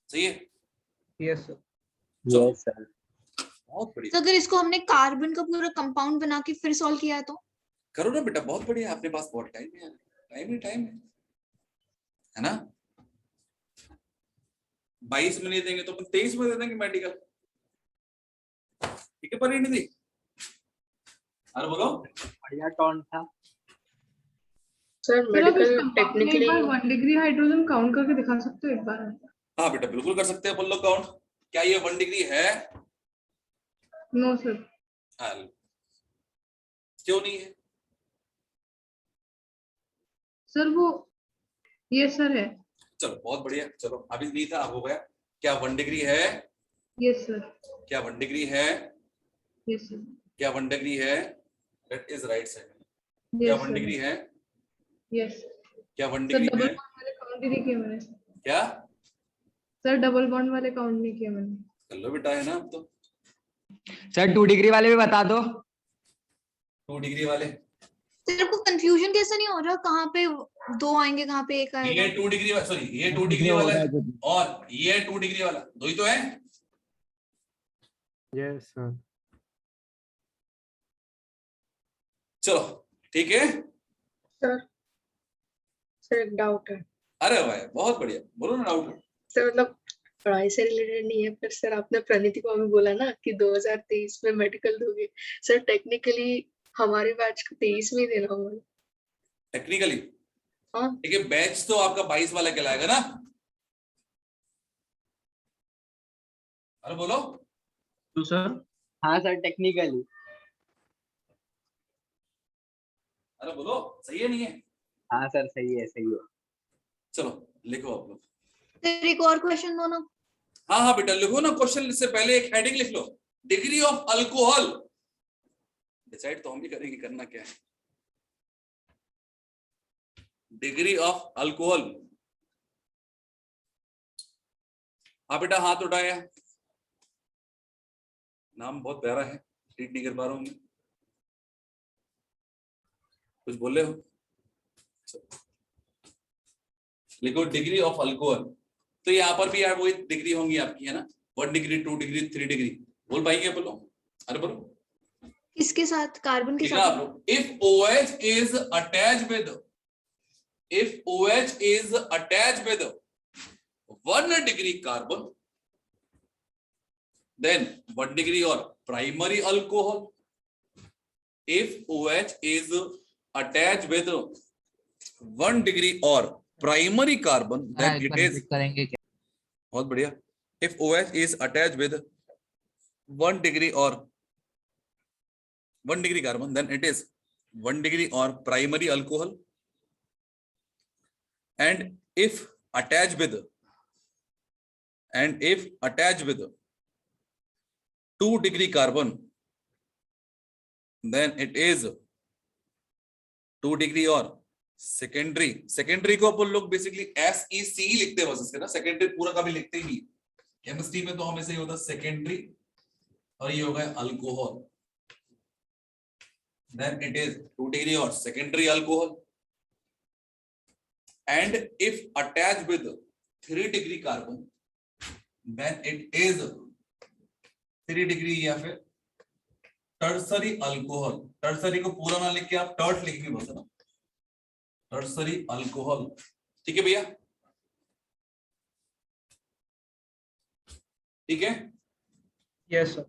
सही है। यस सर यस सर बहुत तो बढ़िया। अगर इसको हमने कार्बन का पूरा कंपाउंड बना के फिर सॉल्व किया है तो करो ना बेटा बहुत बढ़िया। अपने पास बहुत टाइम है। टाइम है ना। 22 में नहीं देंगे तो अपन 23 में दे देंगे मेडिकल। ठीक है परिणीति। अरे बोलो बढ़िया टॉन था। Sir medical technically 1 degree hydrogen count करके दिखा सकते हो एक बार। हाँ बेटा बिल्कुल कर सकते हैं अपन लोग काउंट। क्या ये 1 डिग्री है। No sir. क्यों नहीं है। सर वो ये सर है। चलो बहुत बढ़िया। चलो अभी नहीं था अब हो गया। क्या 1 डिग्री है। Yes sir. क्या 1 डिग्री है। Yes sir. क्या 1 डिग्री है। That is right side. क्या 1 डिग्री है। यस क्या 1 सर। डिग्री डबल है। बॉन्ड वाले काउंट नहीं किए मैंने। क्या सर डबल बॉन्ड वाले काउंट नहीं किए मैंने। कर लो बेटा है ना अब तो। सर 2 डिग्री वाले भी बता दो। 2 डिग्री वाले तेरे को कंफ्यूजन कैसा नहीं हो रहा कहाँ पे 2 आएंगे कहाँ पे 1 आएगा। ये 2 डिग्री सॉरी ये 2 डिग्री वाला है और ये 2 डिग्री वाला 2 ही तो है। यस सर चलो ठीक है। सर एक डाउट है। अरे भाई बहुत बढ़िया बोलो ना डाउट। सर मतलब पढ़ाई से रिलेटेड नहीं है पर सर आपने प्रणीति को अभी बोला ना कि 2023 में मेडिकल दोगे। सर टेक्निकली हमारे बैच को 23 में ही देना होगा। टेक्निकली हाँ ठीक है। बैच तो आपका 22 वाला कहलाएगा ना। अरे बोलो। तो सर हाँ सर टेक्निकली। अरे बोलो सही है नहीं है। हाँ सर सही है सही है। चलो लिखो आप लोग। फिर एक और क्वेश्चन दो ना। हाँ हाँ बेटा लिखो ना। क्वेश्चन से पहले एक हेडिंग लिख लो। Degree of alcohol. डिसाइड तो हम भी करेंगे करना क्या है। Degree of alcohol. हाँ बेटा हाथ उठाया। नाम बहुत प्यारा है। रीड नहीं कर पा रहा हूं मैं। कुछ बोले हो। लिखो डिग्री ऑफ अल्कोहल। तो यहाँ पर भी यार वही डिग्री होंगी आपकी, है ना, 1 डिग्री 2 डिग्री 3 डिग्री। बोल पाएंगे बोलो, अरे बोलो किसके साथ? कार्बन के ठीक है आप साथ? लोग। If OH is attached with, if OH is attached with 1 degree carbon, then 1 degree or primary alcohol. If OH is attached with 1 degree or primary carbon, then it is, करेंगे क्या? बहुत बढ़िया। If OH is attached with 1 degree or 1 degree carbon, then it is 1 degree or primary alcohol. And if attached with 2 degree carbon, then it is 2 degree or secondary। Secondary को अपन लोग basically SEC लिखते हैं बस इसके ना, secondary पूरा कभी लिखते ही नहीं। केमिस्ट्री में तो हमेशा ये होता है सेकेंडरी, और ये होगा alcohol, then it is 2 degree or secondary alcohol। And if attached with 3 degree carbon, then it is 3 degree या फिर टर्सरी अल्कोहल। टर्सरी को पूरा ना लिख के आप टर्ट लिखेंगे बस, ना, टर्सरी अल्कोहल। ठीक है भैया, ठीक है। Yes sir.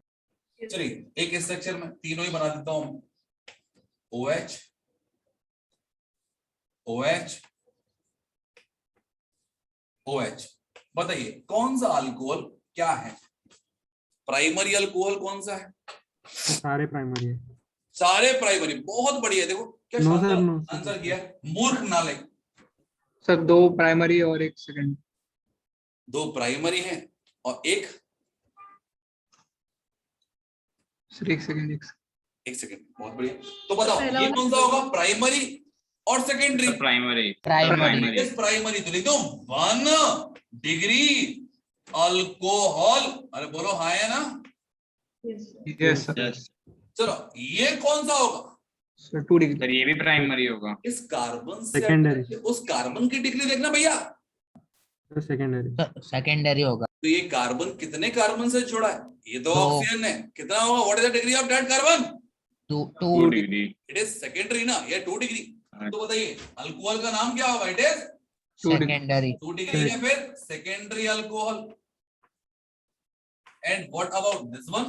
चलिए एक स्ट्रक्चर में तीनों ही बना देता हूं। OH, OH, OH। बताइए कौन सा अल्कोहल क्या है? प्राइमरी अल्कोहल कौन सा है? सारे प्राइमरी है। सारे प्राइमरी, बहुत बढ़िया। देखो क्या नो शानदार सर, नो। आंसर किया, मूर्ख नालायक। सर 2 प्राइमरी और 1 सेकंड। 2 प्राइमरी है और एक सर 1 सेकंड। एक सेकंड, बहुत बढ़िया। तो बताओ पहला ये वाला कौन सा होगा, प्राइमरी और सेकेंडरी? प्राइमरी। इस प्राइमरी तो लिख दो 1 डिग्री अल्कोहल। अरे बोलो हाँ है ना? Yes sir. चलो ये कौन सा होगा? Sir 2 degree. सर ये भी प्राइमरी होगा। इस कार्बन से सेकेंडरी। उस कार्बन की डिग्री देखना भैया। सेकेंडरी। सेकेंडरी होगा। तो ये कार्बन कितने कार्बन से जुड़ा है? ये तो दो। ऑक्सीजन है। कितना होगा? What is the degree of that carbon? 2 degree. It is secondary ना, ये 2 डिग्री। तो बताइए अल्कोहल का नाम क्या होगा? It is secondary. 2 डिग्री या फिर secondary alcohol. And what about this one?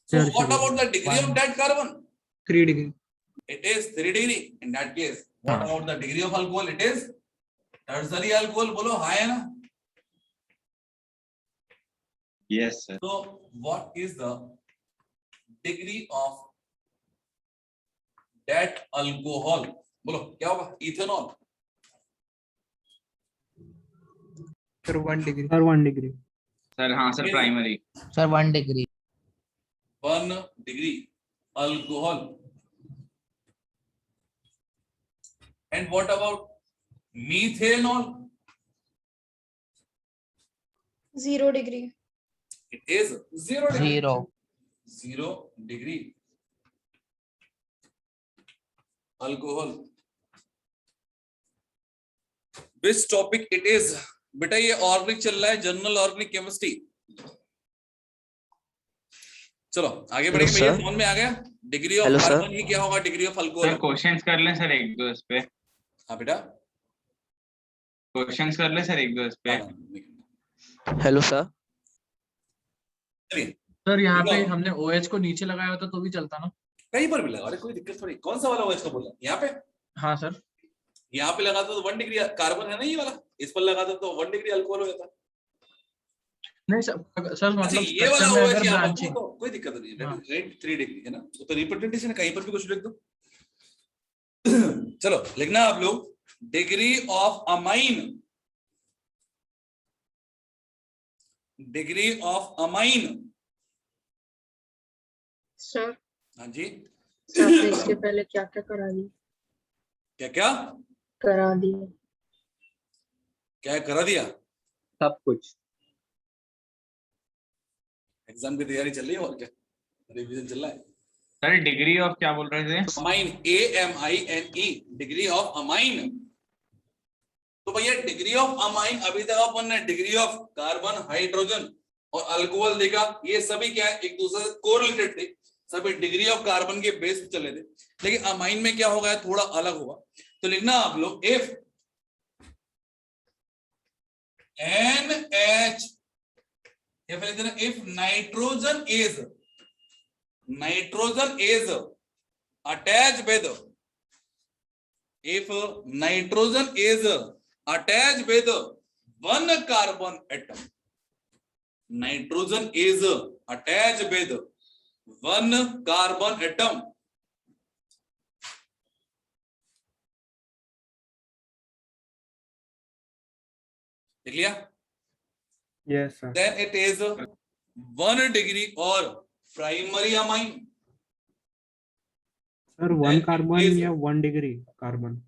So what about the degree of that carbon? 3 degree. It is 3 degree. In that case, what about the degree of alcohol? It is tertiary alcohol. बोलो हाँ है ना? Yes sir। So what is the degree of that alcohol? बोलो क्या होगा? Ethanol। Sir 1 degree. Sir 1 degree. Sir हाँ sir primary. Sir 1 degree. 1 degree alcohol। And what about methanol? 0 degree. It is 0 degree। 0 degree alcohol। Which topic it is? बेटा ये organic चल रहा है, general organic chemistry. चलो आगे बढ़ेंगे भैया। समझ में आ गया डिग्री ऑफ कार्बन की क्या होगा, degree of alcohol? Sir questions कर लें सर एक दो इस पे। हाँ बेटा क्वेश्चंस कर ले सर एक दो इस पे। Hello sir. चलिए सर यहाँ पे हमने OH को नीचे लगाया होता तो भी चलता ना? कहीं पर भी लगा, अरे कोई दिक्कत थोड़ी। कौन सा वाला OH का बोला? यहाँ पे? हाँ सर। यहाँ पे लगाता तो 1 डिग्री कार्बन है ना, ये वाला। इस पर लगाता तो 1 डिग्री अल्कोहल हो जाता। नहीं सर। सर मतलब ये वाला structure में OH अगर यहाँ branching- तो कोई दिक्कत नहीं है। हाँ। राइट 3 डिग्री है ना, तो रिप्रेजेंटेशन कहीं पर भी कुछ लिख दो। चलो लिखना आप लोग degree of amine. Degree of amine. Sir हाँ जी सर आपने इसके पहले क्या क्या करा दिया? क्या क्या करा दिया? क्या करा दिया? सब कुछ। एग्जाम की तैयारी चल रही है और क्या, रिवीजन चल रहा है। सर डिग्री ऑफ क्या बोल रहे थे? Amine, AMINE, degree of amine. तो भैया डिग्री ऑफ अमाइन अभी तक अपन ने डिग्री ऑफ कार्बन, हाइड्रोजन और अल्कोहल देखा, ये सभी क्या है, एक दूसरे से कोरिलेटेड थे, सभी डिग्री ऑफ कार्बन के बेस पे चले थे। लेकिन अमाइन में क्या होगा, थोड़ा अलग होगा। तो लिखना आप लोग if NH, if nitrogen is attached with, if nitrogen is attached with one carbon atom, nitrogen is attached with one carbon atom, देख लिया? Yes, sir. Then it is 1 degree or primary amine. Sir, 1 carbon या 1 degree carbon.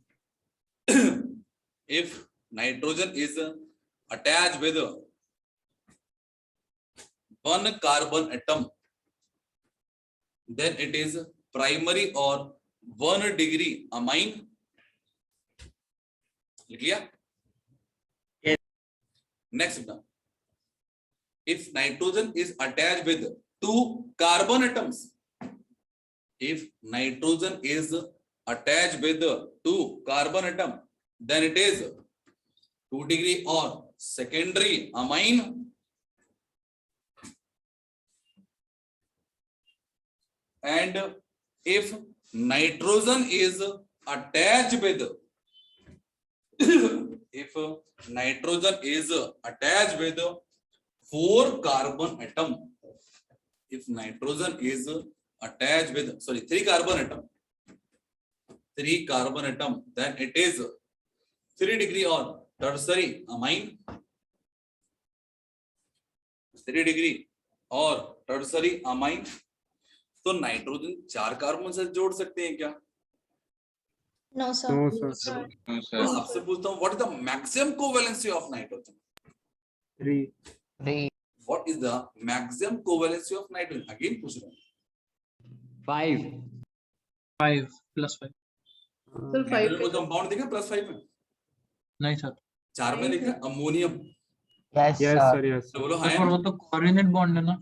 If nitrogen is attached with 1 carbon atom, then it is primary or 1 degree amine. लिख लिया? Next now, if nitrogen is attached with 2 carbon atoms, if nitrogen is attached with 2 carbon atom, then it is 2 degree or secondary amine. And if nitrogen is attached with if nitrogen is attached with 4 carbon atom, if nitrogen is attached with 3 carbon atom, then it is 3 degree or tertiary amine. 3 degree or tertiary amine. तो nitrogen 4 carbon से जोड़ सकते हैं क्या? No, sir. No, sir. तो आपसे पूछता हूँ, what is the maximum covalency of nitrogen? 3. 3. What is the maximum covalency of nitrogen? Again पूछ रहा हूँ। 5 plus 5 सर नाइट्रोजन 5 को कंपाउंड देखा +5 में, नहीं सर 4 में देखा ammonium. Yes, Yes, sir. sir. Yes, तो sir. बोलो तो हाँ पर वो तो कोऑर्डिनेट बॉन्ड है ना।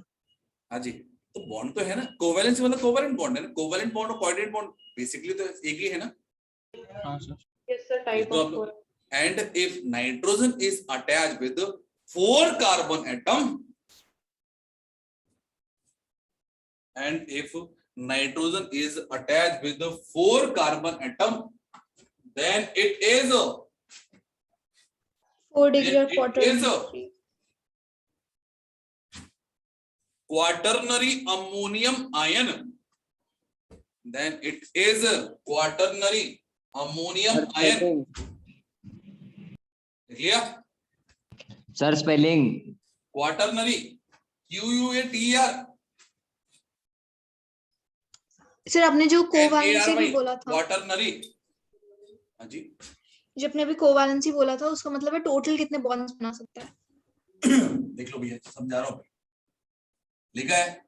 हाँ जी, तो बॉन्ड तो है ना, कोवेलेंसी मतलब कोवेलेंट बॉन्ड है ना, कोवेलेंट बॉन्ड और कोऑर्डिनेट बॉन्ड बेसिकली तो एक ही है ना। हाँ सर यस सर टाइप तो of and if nitrogen is attached with 4 carbon atom, and if nitrogen is attached with 4 carbon atom, then it is 4 degree or It quarter is a- degree. quaternary ammonium ion, then it is a quaternary ammonium ion. देख लिया? Sir spelling quaternary, QUATER, sir आपने जो covalency भी NARY, बोला था, quaternary. हाँ जी, जो आपने अभी कोवैलेंसी बोला था, उसका मतलब है टोटल कितने बॉन्ड्स बना सकता है। देख लो भैया, समझा रहा हूँ, लिखा है।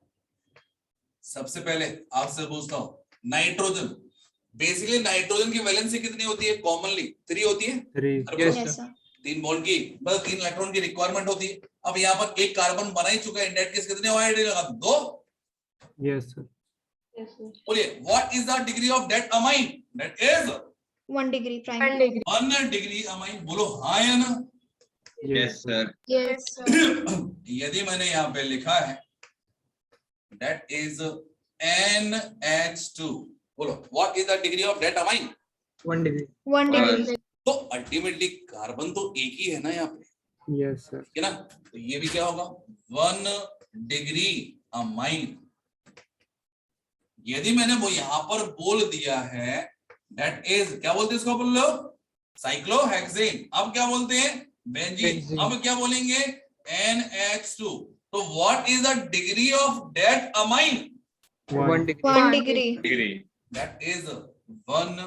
सबसे पहले आपसे पूछता हूँ, नाइट्रोजन, बेसिकली नाइट्रोजन की वैलेंसी कितनी होती है? कॉमनली 3 होती है। 3. Yes, Yes, sir. 3 बॉन्ड की बस 3 इलेक्ट्रॉन की रिक्वायरमेंट होती है। अब यहाँ पर एक कार्बन बना ही चुका है, इन दैट केस कितने OH लगा? 2। Yes, sir. यस सर बोलिए, what is the degree of that amine? That is 1 degree 1 primary. Degree 1 degree amine. बोलो हाँ या ना? Yes sir. यस सर यदि मैंने यहाँ पे लिखा है that is NH2, बोलो what is the degree of that amine? 1 degree 1 degree. तो अल्टीमेटली कार्बन तो एक ही है ना यहाँ पे, Yes, sir. है ना? तो ये भी क्या होगा? 1 डिग्री अमाइन। यदि मैंने वो यहाँ पर बोल दिया है that is, क्या बोलते हैं इसको बोल लो? साइक्लोहेक्सेन। अब क्या बोलते हैं? बेंजीन। बेंजीन। अब क्या बोलेंगे? NH2। तो what is the degree of that amine? 1. 1 degree. Degree that is 1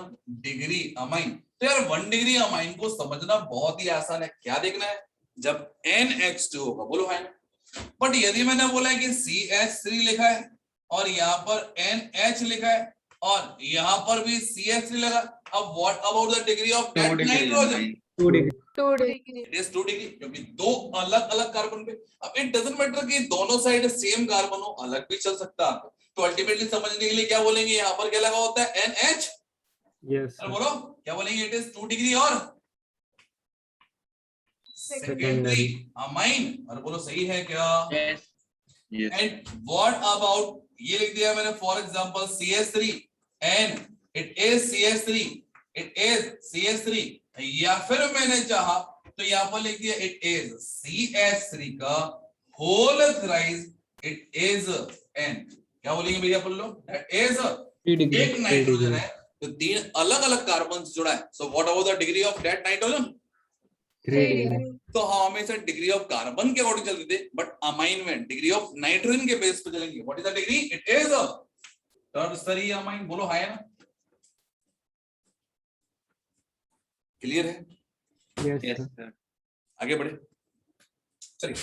degree amine. तो यार 1 डिग्री अमाइन को समझना बहुत ही आसान है। क्या देखना है? जब NH2 होगा, बोलो है। बट यदि मैंने बोला है कि CH3 लिखा है, और यहाँ पर NH लिखा है और यहाँ पर भी CH3 लगा। अब what about the degree of dead nitrogen? 2 degree. 2 degree. It is 2 degree, क्योंकि दो अलग अलग कार्बन पे। अब इट डजंट मैटर कि दोनों साइड सेम कार्बन हो, अलग भी चल सकता है। तो अल्टीमेटली समझने के लिए क्या बोलेंगे, यहाँ पर क्या लगा होता है NH। Yes, अरे sir. बोलो क्या बोलेंगे, इट इज 2 डिग्री और सेकेंडरी अमाइन। और बोलो सही है क्या? एंड व्हाट अबाउट, ये लिख दिया मैंने for example CH3 and it is CH3, it is CH3। या फिर मैंने चाहा तो यहाँ पर लिख दिया इट इज CH3 का whole thrice, it is N। क्या बोलेंगे भैया बोल लो, दैट इज 3 degree. एक नाइट्रोजन है तो 3 अलग अलग कार्बन से जुड़ा है। So what about the degree of that nitrogen? 3 degree. तो हम हमेशा डिग्री ऑफ कार्बन के अकॉर्डिंग चलते थे, बट अमाइन में डिग्री ऑफ नाइट्रोजन के बेस पे चलेंगे। What is the degree? It is tertiary amine. बोलो हां ना, क्लियर है? Yes, sir. आगे बढ़े चलिए।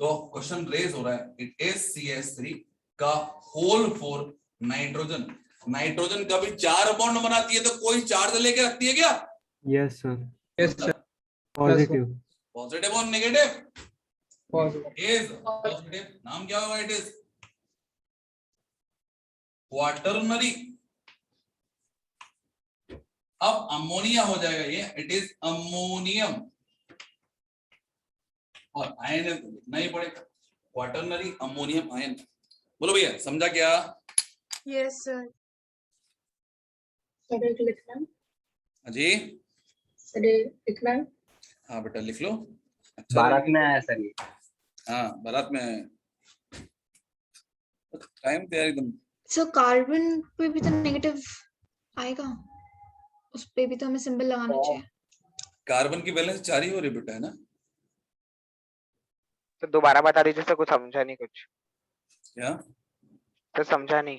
तो क्वेश्चन रेज हो रहा है, इट इज CH3 का होल 4 नाइट्रोजन। नाइट्रोजन कभी 4 बॉन्ड बनाती है तो कोई चार्ज लेके रखती है क्या? Yes, sir. Yes, sir. Positive. Positive और नेगेटिव? Positive. Is positive. नाम क्या होगा? It is quaternary. अब अमोनिया हो जाएगा ये, इट इज अमोनियम। और आयन लिखना ही पड़ेगा, क्वाटरनरी अमोनियम आयन। बोलो भैया समझा क्या? Yes sir. सर एक लिखना है। जी सर एक लिखना है। हाँ बेटा लिख लो। अच्छा बारात में आया सर ये। हाँ बारात में आया। टाइम पे यार एकदम। सर कार्बन पे भी तो नेगेटिव आएगा, उस पे भी तो हमें सिंबल लगाना चाहिए। कार्बन की वैलेंस 4 ही हो रही बेटा, है ना? तो दोबारा बता दीजिए सर, कुछ समझा नहीं कुछ। क्या सर समझा नहीं।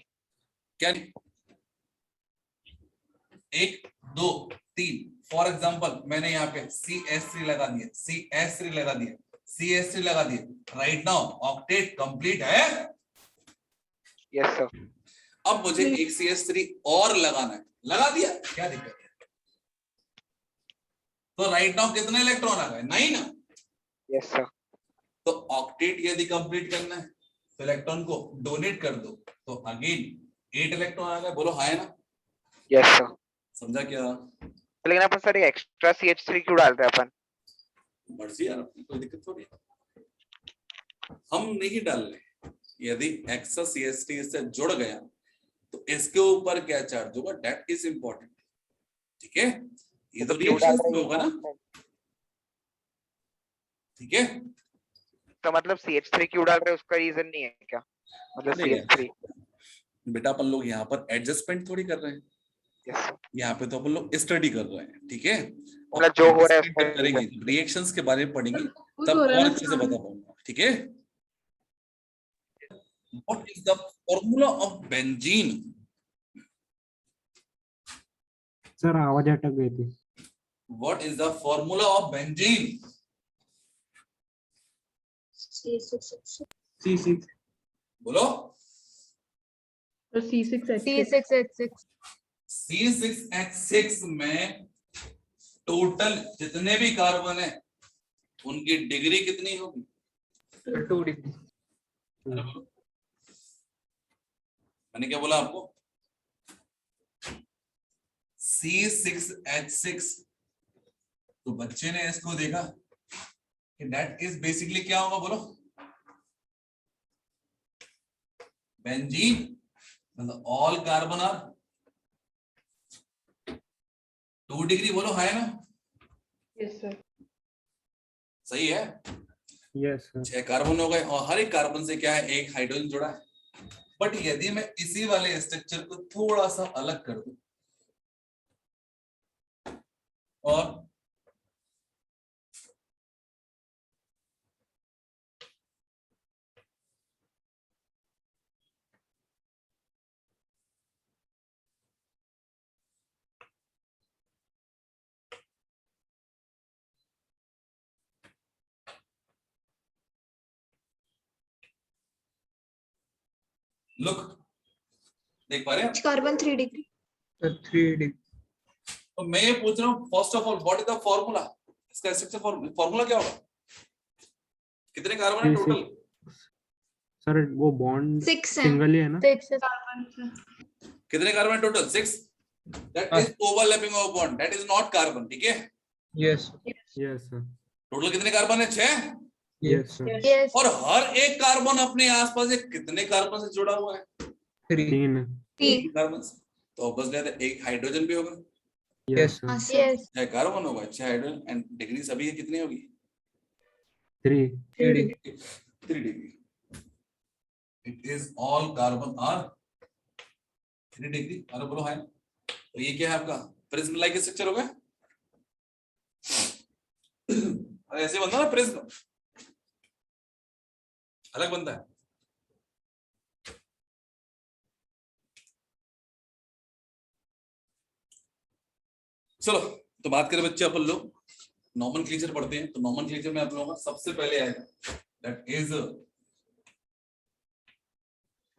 क्या? 1 2 3 फॉर एग्जांपल मैंने यहाँ पे CH3 लगा दिया, CH3 लगा दिया, CH3 लगा दिया। राइट नाउ ऑक्टेट कंप्लीट है। Yes sir. अब मुझे एक CH3 और लगाना है, लगा दिया, क्या दिक्कत है? तो राइट नाउ कितने इलेक्ट्रॉन आ गए? 9। Yes sir. तो ऑक्टेट यदि कंप्लीट करना है तो इलेक्ट्रॉन को डोनेट कर दो, तो अगेन 8 इलेक्ट्रॉन आ गए। बोलो हाँ है ना? Yes sir. समझा क्या? लेकिन अपन सर ये एक्स्ट्रा CH3 क्यों डालते हैं अपन? मर्जी यार अपनी, कोई दिक्कत थोड़ी है। हम नहीं डाल रहे। यदि एक्स्ट्रा CH3 इससे जुड़ गया तो इसके ऊपर क्या चार्ज होगा, दैट इज इंपॉर्टेंट। ठीक है, ये तो रिएक्शन में होगा ना। ठीक है, तो मतलब CH3 क्यों डाल रहे हैं उसका रीजन नहीं है क्या? मतलब CH3 बेटा अपन लोग यहाँ पर एडजस्टमेंट थोड़ी कर रहे हैं, यहाँ पे तो अपन लोग स्टडी कर रहे हैं। ठीक है, और जो हो रहा है जब करेंगे रिएक्शंस के बारे में पढ़ेंगे तब और अच्छे से बता पाऊंगा। ठीक है, what is the formula of benzene? Sir आवाज अटक गई थी। What is the formula of benzene? C6H6 बोलो। C6H6 C6H6 में टोटल जितने भी कार्बन है उनकी डिग्री कितनी होगी? 2 degree. अरे बोलो, मैंने क्या बोला आपको? C6H6। तो बच्चे ने इसको देखा कि दैट इज बेसिकली क्या होगा? बोलो बेंजीन, मतलब ऑल कार्बन आर 2 डिग्री। बोलो है ना? Yes sir. सही है। Yes sir. 6 कार्बन हो गए और हर एक कार्बन से क्या है, एक हाइड्रोजन जुड़ा है। बट यदि मैं इसी वाले स्ट्रक्चर को थोड़ा सा अलग कर दूं और लुक, देख पा रहे हैं? Carbon 3 degree. 3D तो मैं ये पूछ रहा हूँ first of all what is the formula, इसका स्ट्रक्चर फॉर्मूला क्या होगा? कितने कार्बन है टोटल? सर वो बॉन्ड 6 है। सिंगल ही है ना? कितने carbon total? 6। That is overlapping of bond, that is not carbon, ठीक है? Yes yes sir. टोटल कितने कार्बन है? 6। Yes sir. और हर एक कार्बन अपने आसपास एक कितने कार्बन से जुड़ा हुआ है? 3। 3 कार्बन से। तो ऑब्वियसली एक हाइड्रोजन भी होगा। Yes sir. 6 कार्बन होगा, 6 हाइड्रोजन, एंड डिग्री सभी की कितनी होगी? 3। 3 degree. It is all carbon are 3 degree. और बोलो है, तो ये क्या है आपका प्रिज्म लाइक स्ट्रक्चर होगा। ऐसे बनता है ना प्रिज्म, अलग बनता है। चलो तो बात करें बच्चे अपन लोग नॉमेनक्लेचर पढ़ते हैं। तो नॉमेनक्लेचर में आप लोगों का सबसे पहले आएगा दैट इज,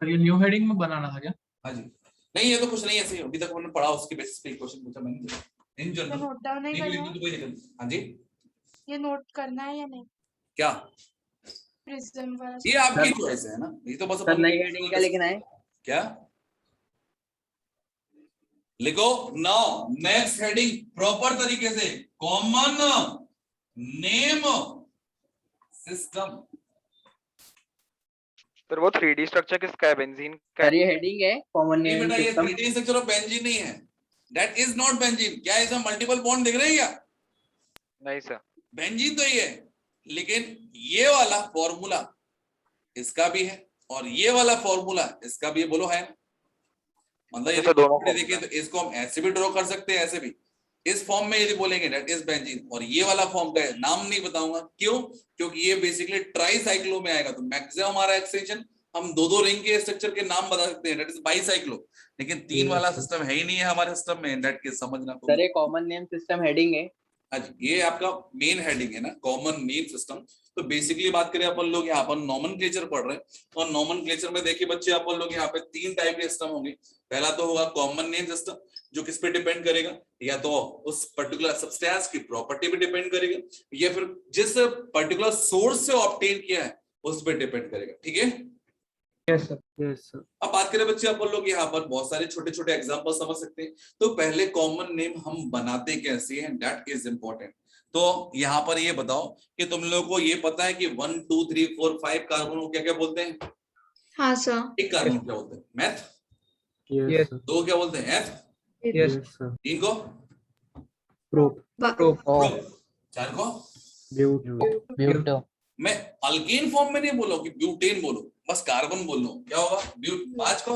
ये न्यू हेडिंग में बनाना था क्या? हाँ जी, नहीं ये तो कुछ नहीं, ऐसे अभी तक हमने पढ़ा उसके बेसिस पे क्वेश्चन पूछा मैंने इन जनरल। नोट डाउन नहीं करना तो कोई दिक्कत नहीं। हाँ जी, ये नोट करना है या नहीं? क्या प्रिज्म वाला ये आपकी चॉइस है ना, ये तो बस सर नई हेडिंग क्या लिखना है? क्या लिखो नाउ नेक्स्ट हेडिंग प्रॉपर तरीके से, कॉमन नेम सिस्टम। तो वो 3D स्ट्रक्चर किसका है? बेंजीन का? सर ये हेडिंग है कॉमन नहीं नेम बेटा, ये system. 3D structure of benzene नहीं है, दैट इज नॉट बेंजीन। क्या इसमें मल्टीपल बॉन्ड दिख रहे हैं क्या? नहीं सर, बेंजीन तो ये है, लेकिन ये वाला फॉर्मूला इसका भी है और ये वाला फॉर्मूला इसका भी है। बोलो है, मतलब ये यदि तो दोनों देखिए तो इसको हम ऐसे भी ड्रॉ कर सकते हैं, ऐसे भी। इस फॉर्म में यदि बोलेंगे दैट इज बेंजीन, और ये वाला फॉर्म का नाम नहीं बताऊंगा क्यों, क्योंकि ये बेसिकली ट्राईसाइक्लो में आएगा। तो मैक्सिमम हमारा एक्सटेंशन हम दो रिंग के स्ट्रक्चर के नाम बता सकते हैं, दैट इज बाईसाइक्लो, लेकिन 3 वाला सिस्टम है ही नहीं है हमारे सिस्टम में, दैट के समझना। सर ये कॉमन नेम सिस्टम हेडिंग है। ये आपका मेन हेडिंग है ना, कॉमन नेम सिस्टम। तो बेसिकली बात करें अपन लोग यहाँ पर नॉमेनक्लेचर पढ़ रहे हैं, और नॉमेनक्लेचर में देखिए बच्चे अपन लोग यहाँ पे 3 टाइप के सिस्टम होंगे। पहला तो होगा कॉमन नेम सिस्टम, जो किस पे डिपेंड करेगा, या तो उस पर्टिकुलर सब्सटेंस की प्रॉपर्टी पे डिपेंड करेगा, या फिर जिस पर्टिकुलर सोर्स से ऑब्टेन किया है उस पे डिपेंड करेगा, ठीक है? Yes sir. Yes sir. अब बात करें बच्चे अपन लोग यहाँ पर बहुत सारे छोटे छोटे एग्जांपल समझ सकते हैं। तो पहले कॉमन नेम हम बनाते कैसे हैं, दैट इज इंपॉर्टेंट। तो यहाँ पर ये बताओ कि तुम लोगों को ये पता है कि 1 2 3 4 5 कार्बन को क्या क्या बोलते हैं? हाँ सर। एक कार्बन क्या बोलते हैं? मैथ। Yes sir. 2 क्या बोलते हैं? एथ। Yes sir. 3 को प्रोप। प्रोप। 4 को ब्यूटो। मैं अल्केन फॉर्म में नहीं बोलो कि ब्यूटेन बोलो, बस कार्बन बोल लो, क्या होगा? 5 को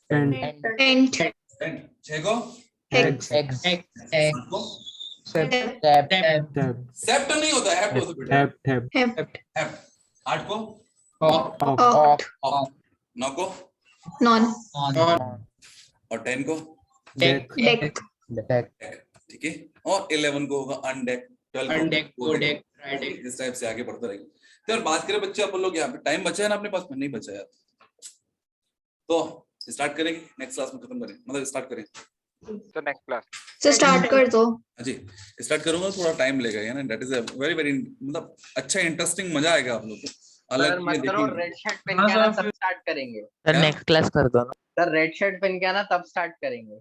एंट। 6 को हेक्स। सेप्ट नहीं होता है, हेप्ट होता है बेटा। हेप्ट। 8 को ऑक्ट। 9 को नॉन। और 10 को डेक। ठीक है, और 11 को होगा अनडेक, 12 को डेक, इस टाइप से आगे बढ़ता रहेगा। तो यार बात करें बच्चे अपन लोग यहाँ पे, टाइम बचा है ना अपने पास में? नहीं बचा यार, तो स्टार्ट करेंगे नेक्स्ट क्लास में, खत्म करें, मतलब स्टार्ट करें तो नेक्स्ट क्लास से स्टार्ट कर दो। जी। स्टार्ट करूंगा, थोड़ा टाइम लेगा यार, that is a very very मतलब अच्छा इंटरेस्टिंग, मजा आएगा आप लोग को। सर मत करो, रेड शर्ट पहन के आना तब स्टार्ट करेंगे। सर नेक्स्ट क्लास कर दो ना। सर रेड शर्ट पहन के आना तब स्टार्ट करेंगे।